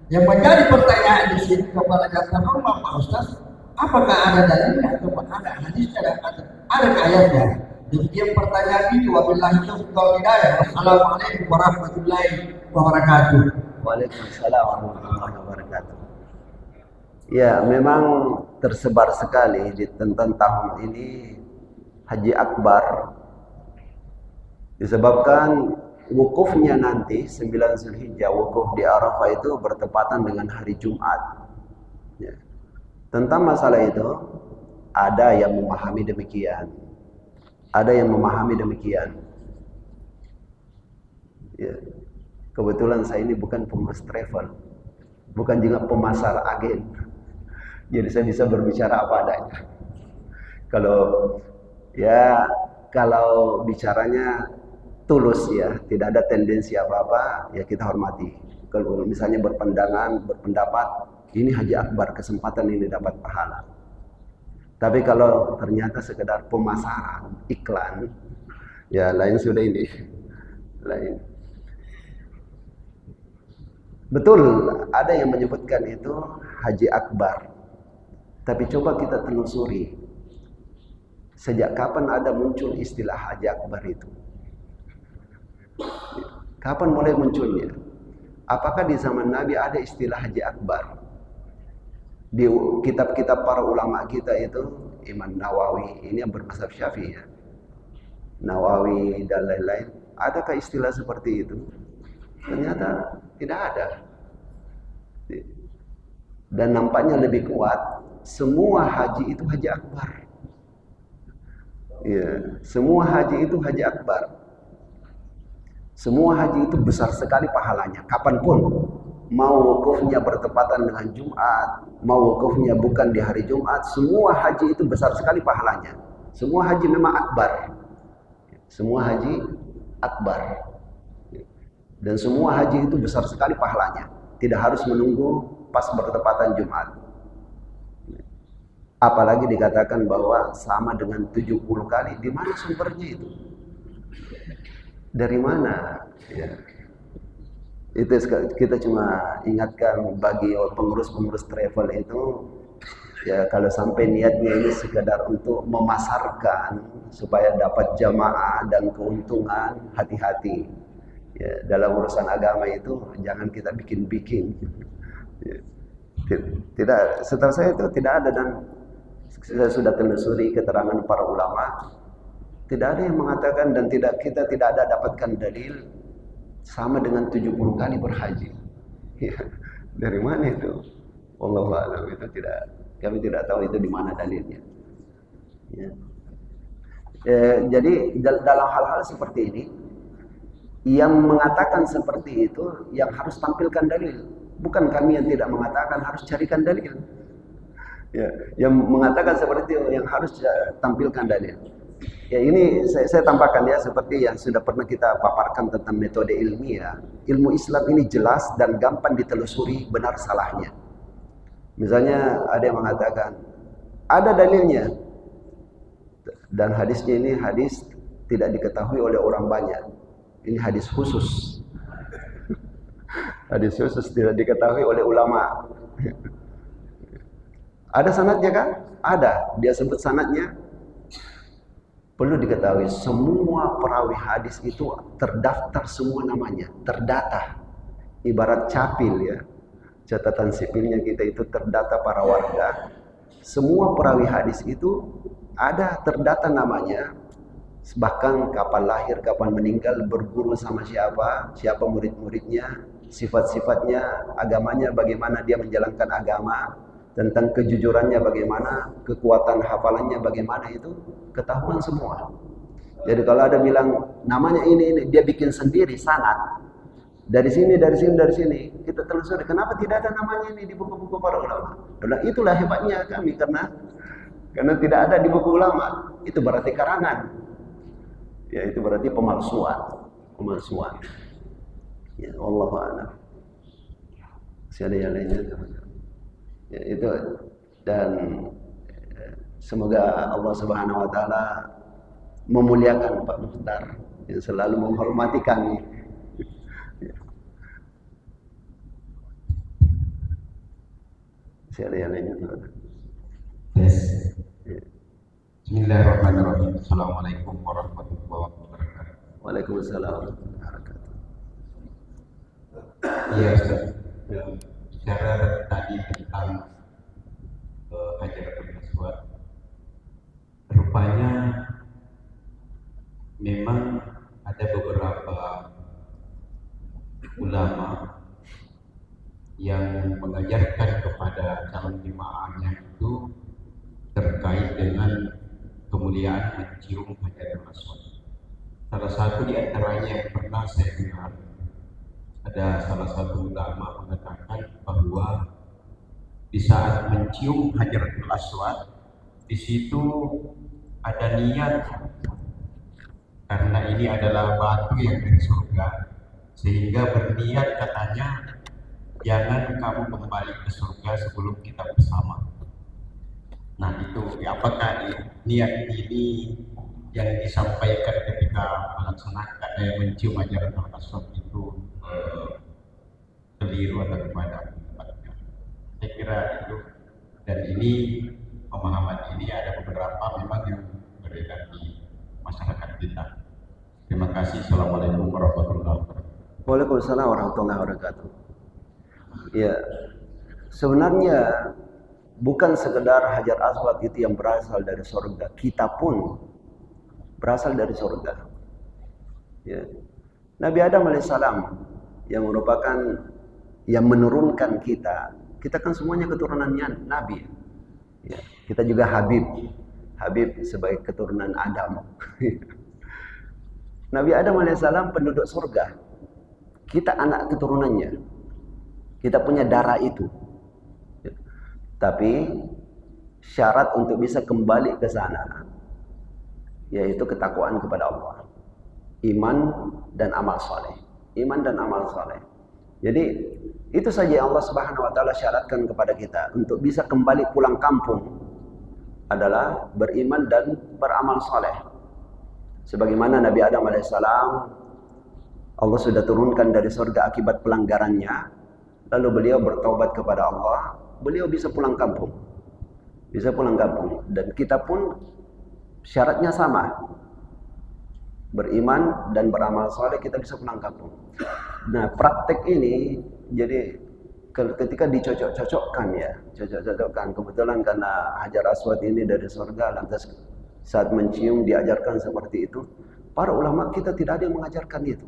Yang menjadi pertanyaan di sini kepada Jaksa Norma Pak Ustaz, apakah ada dalilnya atau ada hadisnya atau ada ayatnya? Demikian pertanyaan itu. Wabillahi taufiq wal hidayah. Wassalamualaikum warahmatullahi wabarakatuh. Waalaikumsalam warahmatullahi wabarakatuh. Ya, memang tersebar sekali di tentang tahun ini Haji Akbar, disebabkan wukufnya nanti 9 Zulhijjah, wukuf di Arafah itu bertepatan dengan hari Jumat. Ya. Tentang masalah itu ada yang memahami demikian, ada yang memahami demikian. Ya. Kebetulan saya ini bukan pengurus travel, bukan juga pemasar agen, jadi saya bisa berbicara apa adanya. Kalau bicaranya tulus ya, tidak ada tendensi apa-apa, ya kita hormati. Kalau misalnya berpendapat, ini Haji Akbar, kesempatan ini dapat pahala. Tapi kalau ternyata sekedar pemasaran, iklan, ya lain sudah ini. Lain. Betul, ada yang menyebutkan itu Haji Akbar. Tapi coba kita telusuri, sejak kapan ada muncul istilah Haji Akbar itu? Kapan mulai munculnya? Apakah di zaman Nabi ada istilah Haji Akbar? Di kitab-kitab para ulama kita itu, Imam Nawawi, ini yang bermazhab Syafi'i ya, Nawawi dan lain-lain, adakah istilah seperti itu? Ternyata tidak ada. Dan nampaknya lebih kuat, semua haji itu Haji Akbar. Ya, semua haji itu Haji Akbar. Semua haji itu besar sekali pahalanya, kapanpun. Mau wukufnya bertepatan dengan Jumat, mau wukufnya bukan di hari Jumat, semua haji itu besar sekali pahalanya. Semua haji memang akbar. Semua haji akbar. Dan semua haji itu besar sekali pahalanya. Tidak harus menunggu pas bertepatan Jumat. Apalagi dikatakan bahwa sama dengan 70 kali. Di mana sumbernya itu? Dari mana? Ya. Itu kita cuma ingatkan bagi pengurus-pengurus travel itu, ya kalau sampai niatnya ini sekedar untuk memasarkan supaya dapat jamaah dan keuntungan, hati-hati. Ya, dalam urusan agama itu jangan kita bikin-bikin. Ya. Tidak, setahu saya itu tidak ada, dan saya sudah telusuri keterangan para ulama, tidak ada yang mengatakan dan kita tidak ada dapatkan dalil sama dengan 70 kali berhaji. Ya, dari mana itu? Wallahu a'lam, itu kami tidak tahu itu di mana dalilnya. Ya. Jadi dalam hal-hal seperti ini, yang mengatakan seperti itu yang harus tampilkan dalil. Bukan kami yang tidak mengatakan, harus carikan dalil. Ya, yang mengatakan seperti itu yang harus tampilkan dalil. Ya, ini saya tambahkan ya, seperti yang sudah pernah kita paparkan tentang metode ilmiah. Ilmu Islam ini jelas dan gampang ditelusuri benar salahnya. Misalnya ada yang mengatakan ada dalilnya, dan hadisnya ini hadis tidak diketahui oleh orang banyak. Ini hadis khusus. Hadis khusus tidak diketahui oleh ulama. Ada sanadnya kan? Ada. Dia sebut sanadnya. Perlu diketahui semua perawi hadis itu terdaftar semua namanya, terdata. Ibarat capil ya, catatan sipilnya kita itu terdata para warga. Semua perawi hadis itu ada terdata namanya, bahkan kapan lahir, kapan meninggal, berguru sama siapa, siapa murid-muridnya, sifat-sifatnya, agamanya, bagaimana dia menjalankan agama, tentang kejujurannya bagaimana, kekuatan hafalannya bagaimana, itu ketahuan semua. Jadi kalau ada bilang namanya ini, dia bikin sendiri sanad. Dari sini, kita telusuri. Kenapa tidak ada namanya ini di buku-buku para ulama? Dan itulah hebatnya kami, karena tidak ada di buku ulama. Itu berarti karangan. Ya, itu berarti pemalsuan. Ya, wallahu a'lam. Masih ada yang lainnya? Ya, itu. Dan semoga Allah Subhanahu wa taala memuliakan Pak Mukhtar yang selalu menghormati kami. Masih ada yang lainnya? Yes. Bismillahirrahmanirrahim. Assalamualaikum warahmatullahi wabarakatuh. Waalaikumsalam warahmatullahi wabarakatuh. Iya, Ustaz. Bicara tadi tentang Hajaratul Aswad, rupanya memang ada beberapa ulama yang mengajarkan kepada calon jemaahnya itu terkait dengan kemuliaan mencium Hajarul Aswad. Salah satu di antaranya yang pernah saya dengar, ada salah satu ulama mengatakan bahwa di saat mencium Hajarul Aswad, di situ ada niat, karena ini adalah batu yang dari surga, sehingga berniat katanya, jangan kamu kembali ke surga sebelum kita bersama. Nah itu, ya, apakah niat ini yang disampaikan ketika melaksanakan mencium Hajarul Aswad itu keliru atau gimana? Saya kira itu, dan ini pemahaman ini ada beberapa memang yang beredar di masyarakat kita. Terima kasih. Assalamualaikum warahmatullahi wabarakatuh. Waalaikumsalam warahmatullahi wabarakatuh. Ya, sebenarnya bukan sekedar Hajar Aswad itu yang berasal dari surga, kita pun berasal dari surga. Ya. Nabi Adam alaihissalam yang merupakan yang menurunkan kita kan semuanya keturunannya Nabi. Ya. Kita juga Habib sebagai keturunan Adam. Nabi Adam alaihissalam penduduk surga, kita anak keturunannya, kita punya darah itu. Ya. Tapi syarat untuk bisa kembali ke sana yaitu ketakwaan kepada Allah, iman dan amal saleh. Jadi itu saja yang Allah Subhanahu wa taala syaratkan kepada kita untuk bisa kembali pulang kampung adalah beriman dan beramal saleh. Sebagaimana Nabi Adam alaihissalam, Allah sudah turunkan dari surga akibat pelanggarannya, lalu beliau bertaubat kepada Allah, beliau bisa pulang kampung. Dan kita pun syaratnya sama, beriman dan beramal saleh, kita bisa pulang kampung. Nah, praktek ini jadi ketika dicocok-cocokkan, kebetulan karena Hajar Aswad ini dari surga, lantas saat mencium diajarkan seperti itu. Para ulama kita tidak ada yang mengajarkan itu.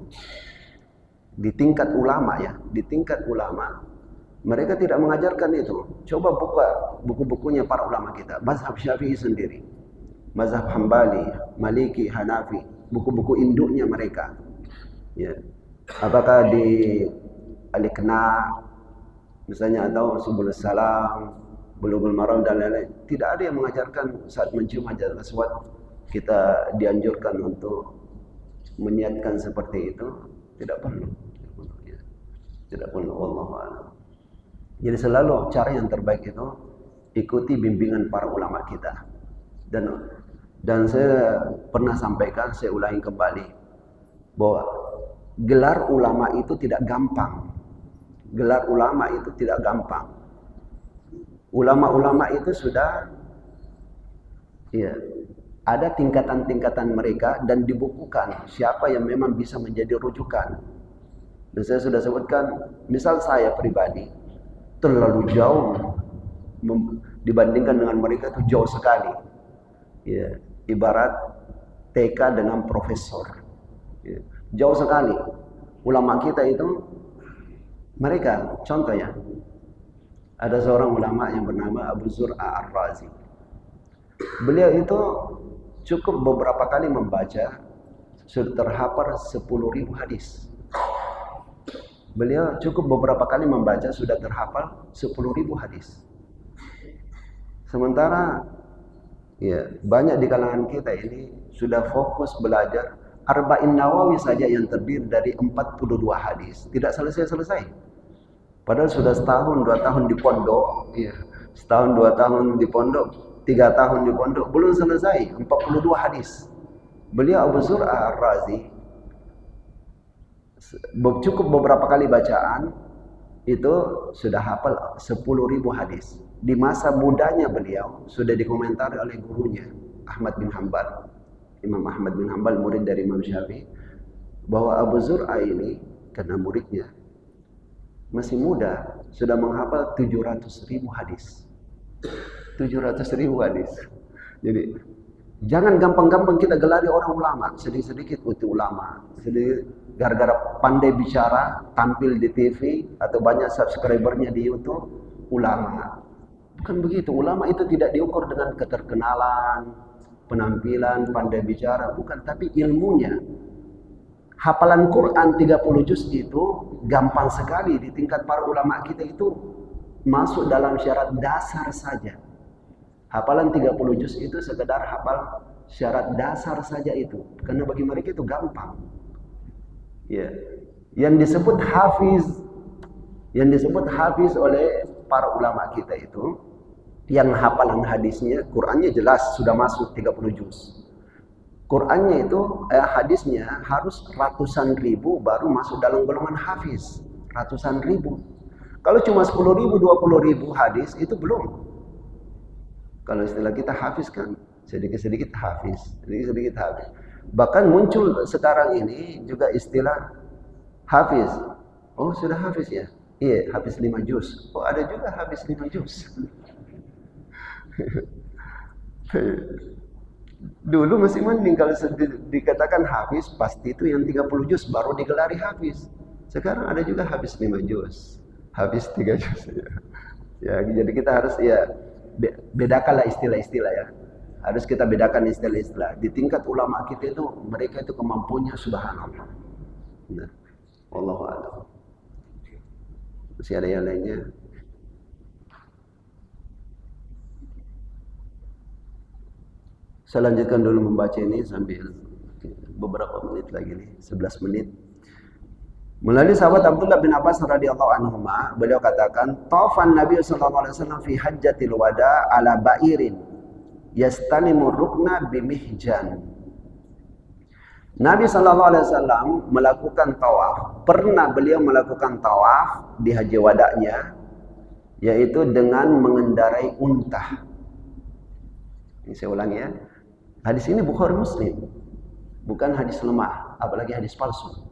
Di tingkat ulama mereka tidak mengajarkan itu. Coba buka buku-bukunya para ulama kita, mazhab Syafi'i sendiri, mazhab Hambali, Maliki, Hanafi, buku-buku induknya mereka. Ya. Apakah di Al-Iqna misalnya, atau Subulus Salam, Bulughul Maram dan lain-lain, tidak ada yang mengajarkan saat mencium Hajar Aswad kita dianjurkan untuk meniatkan seperti itu. Tidak perlu. Wallahu a'lam. Jadi selalu cara yang terbaik itu ikuti bimbingan para ulama kita. Dan saya pernah sampaikan, saya ulangi kembali, bahwa gelar ulama itu tidak gampang. Ulama-ulama itu sudah ada tingkatan-tingkatan mereka dan dibukukan siapa yang memang bisa menjadi rujukan. Dan saya sudah sebutkan, misal saya pribadi terlalu jauh dibandingkan dengan mereka, itu jauh sekali. Ya, ibarat TK dengan profesor. Ya, jauh sekali. Ulama kita itu, mereka contohnya, ada seorang ulama yang bernama Abu Zur'a Ar-Razi. Beliau itu cukup beberapa kali membaca, sudah terhafal 10.000 hadis. Beliau cukup beberapa kali membaca, sudah terhafal 10.000 hadis. Sementara ya, banyak di kalangan kita ini sudah fokus belajar Arba'in Nawawi saja yang terdiri dari 42 hadis, tidak selesai-selesai. Padahal sudah setahun, 2 tahun di pondok, ya, setahun, 2 tahun di pondok, 3 tahun di pondok, belum selesai 42 hadis. Beliau Abu Zur'a Ar-Razi cukup beberapa kali bacaan itu sudah hafal 10.000 hadis. Di masa mudanya beliau sudah dikomentari oleh gurunya Ahmad bin Hanbal, Imam Ahmad bin Hanbal, murid dari Imam Syafi'i, bahwa Abu Zur'a ini karena muridnya masih muda sudah menghafal 700.000 hadis. 700.000 hadis. Jadi jangan gampang-gampang kita gelari orang ulama, sedikit-sedikit itu ulama, sedikit gara-gara pandai bicara, tampil di TV atau banyak subscribernya di YouTube, ulama. Bukan begitu. Ulama itu tidak diukur dengan keterkenalan, penampilan, pandai bicara, bukan, tapi ilmunya. Hafalan Quran 30 juz itu gampang sekali di tingkat para ulama kita, itu masuk dalam syarat dasar saja. Hafalan 30 juz itu sekedar hafal syarat dasar saja itu. Karena bagi mereka itu gampang. Ya. Yang disebut hafiz oleh para ulama kita itu, yang hafalan hadisnya, Qurannya jelas sudah masuk 30 juz. Qurannya itu, hadisnya harus ratusan ribu baru masuk dalam golongan hafiz. Ratusan ribu. Kalau cuma 10.000, 20.000 hadis itu belum. Kalau istilah kita hafiz kan, sedikit-sedikit hafiz, sedikit-sedikit hafiz. Bahkan muncul sekarang ini juga istilah hafiz. Oh, sudah hafiz ya? Iya, hafiz 5 juz. Oh, ada juga hafiz 5 juz. Dulu masih mending kalau dikatakan hafiz, pasti itu yang 30 juz baru digelari hafiz. Sekarang ada juga hafiz 5 juz, hafiz 3 juz. Ya, jadi kita harus ya bedakanlah istilah-istilah ya. Harus kita bedakan istilah-istilah. Di tingkat ulama kita itu, mereka itu kemampuannya subhanallah. Nah, wallahu a'lam. Masih ada yang lainnya? Saya lanjutkan dulu membaca ini sambil beberapa menit lagi nih, 11 menit. Melalui sahabat Abdullah bin Abbas radhiyallahu anhuma, beliau katakan, "Tafan Nabi sallallahu alaihi wasallam fi hajjatil wada ala ba'irin yastalimu rukna bimihjan." Nabi sallallahu alaihi wasallam melakukan tawaf. Pernah beliau melakukan tawaf di haji wadanya, yaitu dengan mengendarai unta. Ini saya ulangi ya. Hadis ini Bukhari Muslim, bukan hadis lemah, apalagi hadis palsu.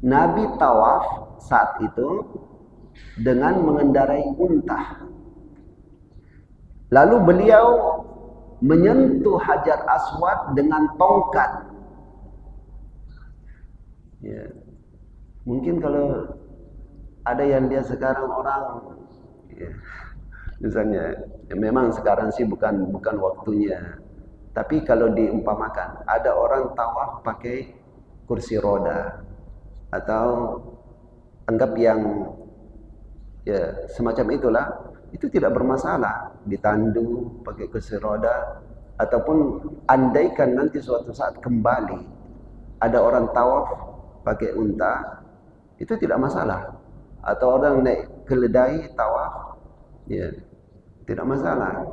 Nabi tawaf saat itu dengan mengendarai unta. Lalu beliau menyentuh Hajar Aswad dengan tongkat. Ya. Mungkin kalau ada yang lihat sekarang orang, ya, misalnya, ya memang sekarang sih bukan waktunya. Tapi kalau diumpamakan, ada orang tawaf pakai kursi roda atau anggap yang ya semacam itulah, itu tidak bermasalah, ditandu pakai kursi roda, ataupun andaikan nanti suatu saat kembali ada orang tawaf pakai unta, itu tidak masalah. Atau orang naik keledai tawaf, ya tidak masalah.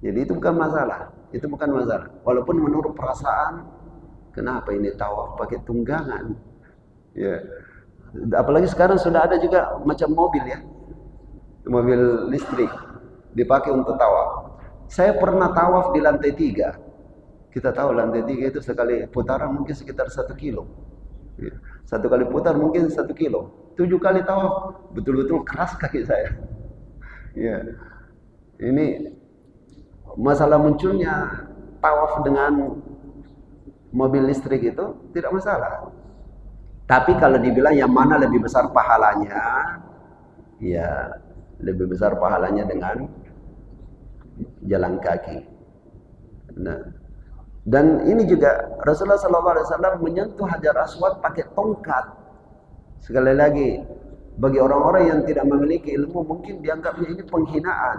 Jadi itu bukan masalah, itu bukan masalah. Walaupun menurut perasaan, kenapa ini tawaf pakai tunggangan? Ya, apalagi sekarang sudah ada juga macam mobil ya, mobil listrik dipakai untuk tawaf. Saya pernah tawaf di lantai 3. Kita tahu lantai 3 itu sekali putaran mungkin sekitar 1 kilo. Ya. Satu kali putar mungkin 1 kilo. 7 kali tawaf, betul-betul keras kaki saya. Ya. Ini masalah munculnya tawaf dengan mobil listrik itu tidak masalah. Tapi kalau dibilang yang mana lebih besar pahalanya, ya lebih besar pahalanya dengan jalan kaki. Nah, dan ini juga Rasulullah SAW menyentuh Hajar Aswad pakai tongkat. Sekali lagi, bagi orang-orang yang tidak memiliki ilmu mungkin dianggapnya ini penghinaan.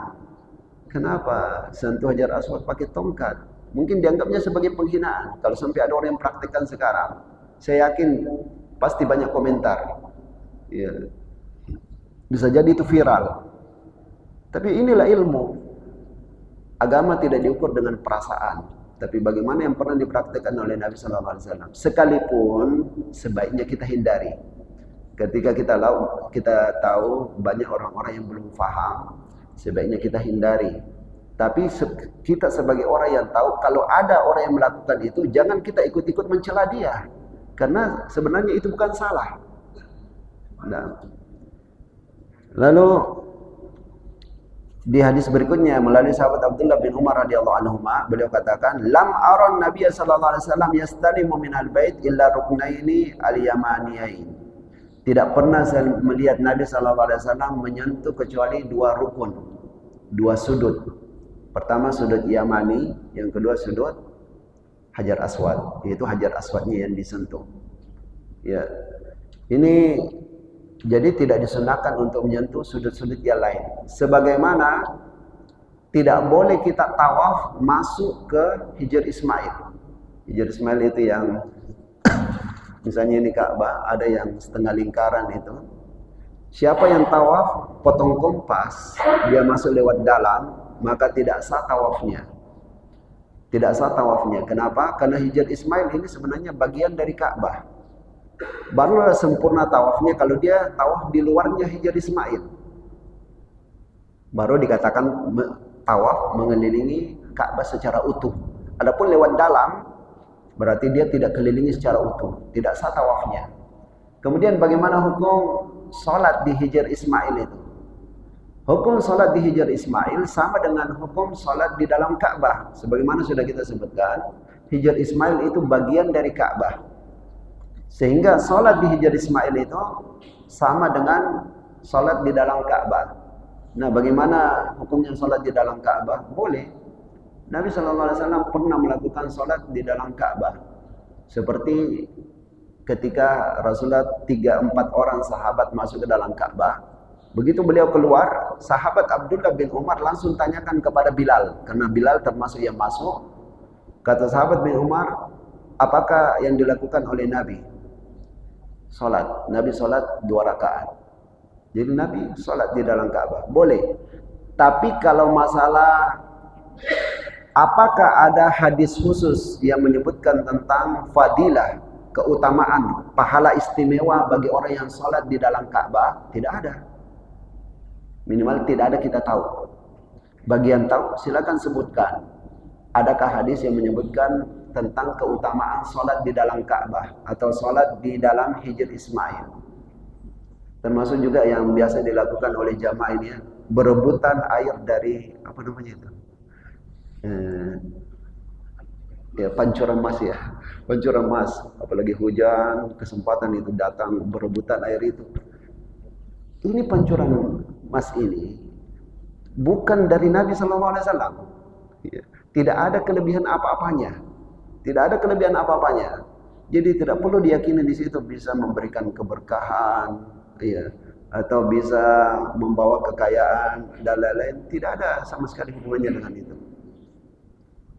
Kenapa sentuh Hajar Aswad pakai tongkat? Mungkin dianggapnya sebagai penghinaan. Kalau sampai ada orang yang praktikkan sekarang, saya yakin pasti banyak komentar. Ya. Bisa jadi itu viral. Tapi inilah ilmu. Agama tidak diukur dengan perasaan, tapi bagaimana yang pernah dipraktikkan oleh Nabi SAW. Sekalipun sebaiknya kita hindari. Ketika kita tahu banyak orang-orang yang belum paham, sebaiknya kita hindari. Tapi kita sebagai orang yang tahu, kalau ada orang yang melakukan itu, jangan kita ikut-ikut mencela dia. Karena sebenarnya itu bukan salah. Nah. Lalu di hadis berikutnya melalui sahabat Abdullah bin Umar radhiyallahu anhu, beliau katakan, "Lam aron Nabiy sallallahu alaihi wasallam yastalimu minal bait illa ruknaini al-yamaniyain." Tidak pernah saya melihat Nabi sallallahu alaihi wasallam menyentuh kecuali 2 rukun, 2 sudut. Pertama sudut Yamani, yang kedua sudut Hajar Aswad, yaitu Hajar Aswadnya yang disentuh. Ya. Ini jadi tidak disunahkan untuk menyentuh sudut-sudut yang lain. Sebagaimana tidak boleh kita tawaf masuk ke Hijr Ismail. Hijr Ismail itu yang misalnya ini Ka'bah, ada yang setengah lingkaran itu. Siapa yang tawaf potong kompas, dia masuk lewat dalam, maka tidak sah tawafnya. Tidak sah tawafnya. Kenapa? Karena Hijr Ismail ini sebenarnya bagian dari Ka'bah. Baru sempurna tawafnya kalau dia tawaf di luarnya Hijr Ismail. Baru dikatakan tawaf mengelilingi Ka'bah secara utuh. Adapun lewat dalam, berarti dia tidak kelilingi secara utuh. Tidak sah tawafnya. Kemudian bagaimana hukum sholat di Hijr Ismail itu? Hukum sholat di Hijr Ismail sama dengan hukum sholat di dalam Ka'bah. Sebagaimana sudah kita sebutkan, Hijr Ismail itu bagian dari Ka'bah. Sehingga sholat di Hijr Ismail itu sama dengan sholat di dalam Ka'bah. Nah, bagaimana hukumnya sholat di dalam Ka'bah? Boleh. Nabi SAW pernah melakukan sholat di dalam Ka'bah. Seperti ketika Rasulullah 3-4 orang sahabat masuk ke dalam Ka'bah. Begitu beliau keluar, sahabat Abdullah bin Umar langsung tanyakan kepada Bilal. Karena Bilal termasuk yang masuk. Kata sahabat bin Umar, apakah yang dilakukan oleh Nabi? Sholat. Nabi sholat 2 rakaat. Jadi Nabi sholat di dalam Ka'bah. Boleh. Tapi kalau masalah apakah ada hadis khusus yang menyebutkan tentang fadilah, keutamaan, pahala istimewa bagi orang yang sholat di dalam Ka'bah? Tidak ada. Minimal tidak ada kita tahu. Bagi yang tahu silakan sebutkan. Adakah hadis yang menyebutkan tentang keutamaan sholat di dalam Ka'bah atau sholat di dalam Hijr Ismail? Termasuk juga yang biasa dilakukan oleh jamaah ini, berebutan air dari apa namanya itu? Ya, pancuran emas ya. Pancuran emas, apalagi hujan, kesempatan itu datang berebutan air itu. Ini pancuran emas ini bukan dari Nabi SAW. Tidak ada kelebihan apa-apanya. Tidak ada kelebihan apa-apanya. Jadi tidak perlu diyakini di situ bisa memberikan keberkahan, ya, atau bisa membawa kekayaan dan lain-lain. Tidak ada sama sekali hubungannya dengan itu.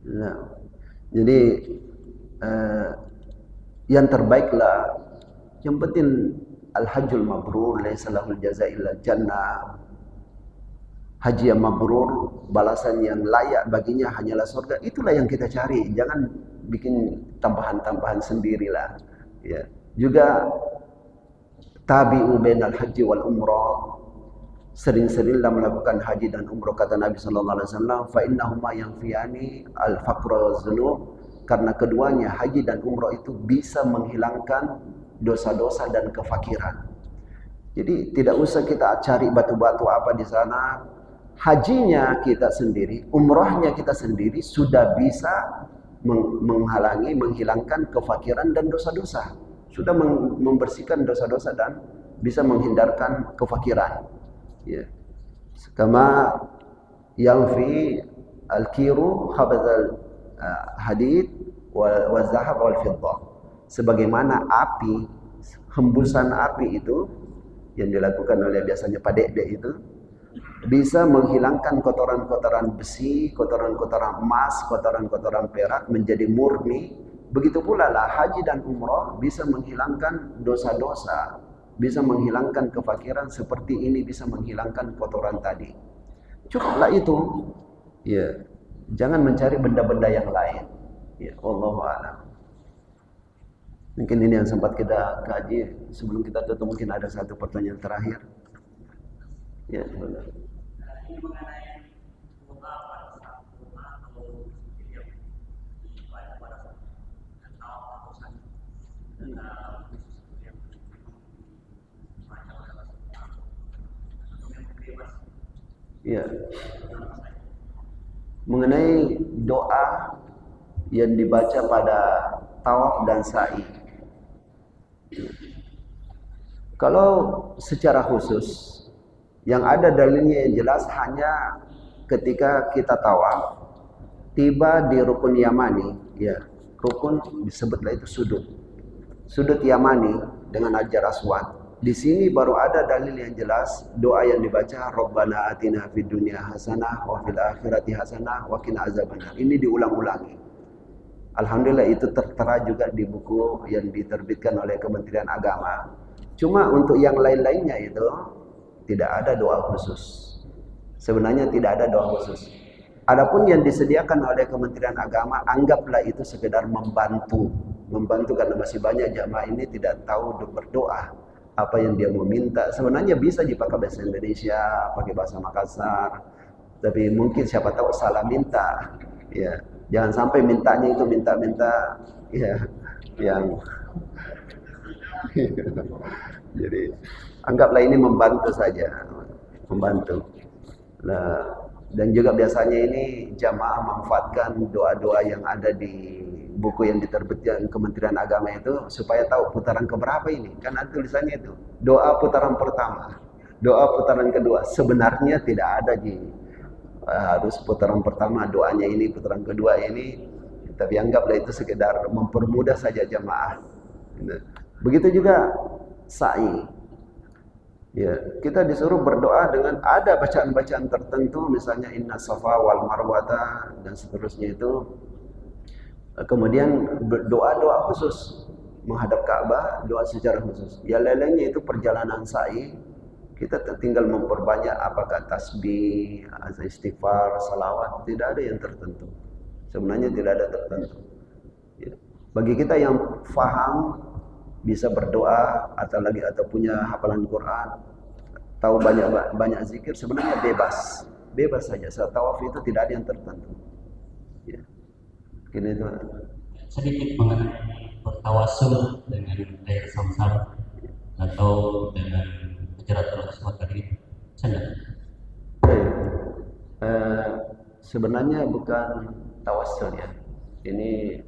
Nah, jadi yang terbaiklah, yang penting al-hajjul mabrur laisa lahul jazaa illa jannah. Haji yang mabrur, balasan yang layak baginya hanyalah surga. Itulah yang kita cari. Jangan bikin tambahan-tambahan sendirilah. Ya. Juga tabi'u bainal haji wal umrah. sering-seringlah melakukan haji dan umroh, kata Nabi sallallahu alaihi wasallam, fa innahuma yanfiyani al-faqra waz-dzunub, karena keduanya haji dan umroh itu bisa menghilangkan dosa-dosa dan kefakiran. Jadi tidak usah kita cari batu-batu apa di sana. Hajinya kita sendiri, umrohnya kita sendiri sudah bisa menghalangi, menghilangkan kefakiran dan dosa-dosa. Sudah membersihkan dosa-dosa dan bisa menghindarkan kefakiran. Ya. Kama yanfi al-kiru khabazal hadid wa zahab wal fiddah. Sebagaimana api, hembusan api itu yang dilakukan oleh biasanya padek-dek itu bisa menghilangkan kotoran-kotoran besi, kotoran-kotoran emas, kotoran-kotoran perak menjadi murni. Begitu pula lah haji dan umroh bisa menghilangkan dosa-dosa, bisa menghilangkan kefakiran seperti ini bisa menghilangkan kotoran tadi. Cukuplah itu. Ya, jangan mencari benda-benda yang lain. Ya, wallahu a'lam. Mungkin ini yang sempat kita kaji. Sebelum kita tutup mungkin ada satu pertanyaan terakhir. Ya, benar. Ini mengenai doa pada saat doa atau yang dibaca pada saat atau saat yang dibaca pada saat atau yang bebas. Ya. Mengenai doa yang dibaca pada tawaf dan sa'i. Kalau secara khusus yang ada dalilnya yang jelas hanya ketika kita tawaf tiba di rukun Yamani, ya, rukun disebutlah itu sudut Yamani dengan Hajar Aswad. Di sini baru ada dalil yang jelas doa yang dibaca, Rabbana atina fid dunya hasanah wa fil akhirati hasanah wa qina azabannar. Ini diulang-ulangi. Alhamdulillah itu tertera juga di buku yang diterbitkan oleh Kementerian Agama. Cuma untuk yang lain-lainnya itu tidak ada doa khusus. Sebenarnya tidak ada doa khusus. Adapun yang disediakan oleh Kementerian Agama, anggaplah itu sekedar membantu. Membantu karena masih banyak jamaah ini tidak tahu berdoa. Apa yang dia mau minta. Sebenarnya bisa dipakai bahasa Indonesia, pakai bahasa Makassar. Tapi mungkin siapa tahu salah minta. Ya, jangan sampai mintanya itu minta-minta ya yang jadi anggaplah ini membantu saja, membantu. Nah, dan juga biasanya ini jamaah manfaatkan doa-doa yang ada di buku yang diterbitkan Kementerian Agama itu supaya tahu putaran keberapa ini. Kan ada tulisannya itu, doa putaran pertama, doa putaran kedua. Sebenarnya tidak ada harus putaran pertama doanya ini, putaran kedua ini. Tapi anggaplah itu sekedar mempermudah saja jamaah. Begitu juga sa'i. Ya, kita disuruh berdoa dengan ada bacaan-bacaan tertentu, misalnya inna safa wal marwata dan seterusnya itu. Kemudian doa-doa khusus menghadap Ka'bah, doa secara khusus. Ya lainnya itu perjalanan sa'i, kita tinggal memperbanyak apakah tasbih, istighfar, salawat, tidak ada yang tertentu. Sebenarnya tidak ada tertentu. Ya. Bagi kita yang faham bisa berdoa atau punya hafalan Quran, tahu banyak zikir, sebenarnya bebas saja. Saat tawaf itu tidak ada yang tertentu. Ya. Ini itu. Sedikit mengenai bertawasul dengan air Zam-Zam atau dengan Hajaratul Aswad tadi, sebenarnya bukan tawassul ya. Ini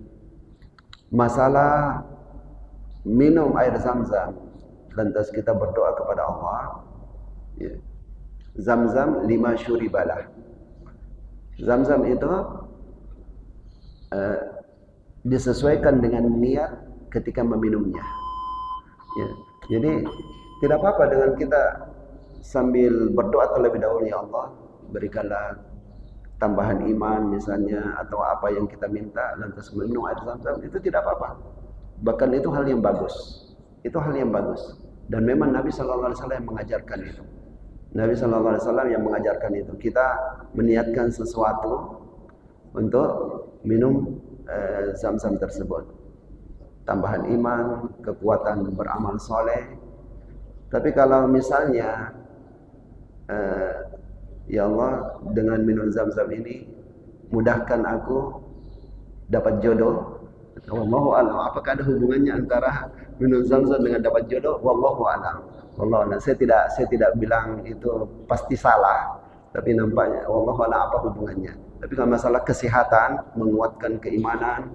masalah minum air Zam-Zam lantas kita berdoa kepada Allah. Ya. Zam-Zam lima syuribalah. Zam-Zam itu disesuaikan dengan niat ketika meminumnya. Ya. Jadi tidak apa-apa dengan kita sambil berdoa terlebih dahulu, ya Allah berikanlah tambahan iman misalnya atau apa yang kita minta lantas minum air Zam-Zam, itu tidak apa-apa. Bahkan itu hal yang bagus. Itu hal yang bagus. Dan memang Nabi sallallahu alaihi wasallam yang mengajarkan itu. Nabi sallallahu alaihi wasallam yang mengajarkan itu. Kita meniatkan sesuatu untuk minum Zam-Zam tersebut. Tambahan iman, kekuatan beramal soleh. Tapi kalau misalnya Ya Allah, dengan minum zam-zam ini mudahkan aku dapat jodoh. Wallahu a'lam. Apakah ada hubungannya antara minum zam-zam dengan dapat jodoh? Wallahu a'lam. Wallahu a'lam. Saya tidak bilang itu pasti salah, tapi nampaknya wallahu a'lam apa hubungannya. Tapi kalau masalah kesehatan, menguatkan keimanan,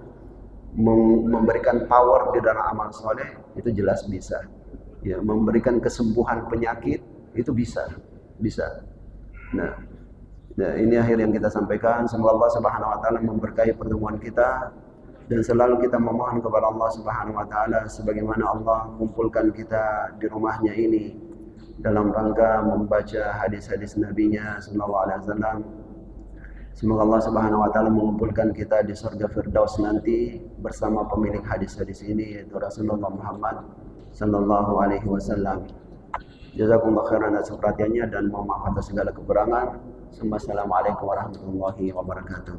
memberikan power di dalam amal soleh, itu jelas bisa. Ya, memberikan kesembuhan penyakit itu bisa. Nah, ini akhir yang kita sampaikan. Semoga Allah Subhanahu wa taala memberkahi pertemuan kita dan selalu kita memohon kepada Allah Subhanahu wa taala sebagaimana Allah kumpulkan kita di rumahnya ini dalam rangka membaca hadis-hadis Nabi-Nya sallallahu alaihi wasallam. Semoga Allah Subhanahu wa taala mengumpulkan kita di surga Firdaus nanti bersama pemilik hadis-hadis ini yaitu Rasulullah Muhammad sallallahu alaihi wasallam. Jazakumullah khairan atas perhatiannya dan mohon maaf atas segala kekurangan. Assalamualaikum warahmatullahi wabarakatuh.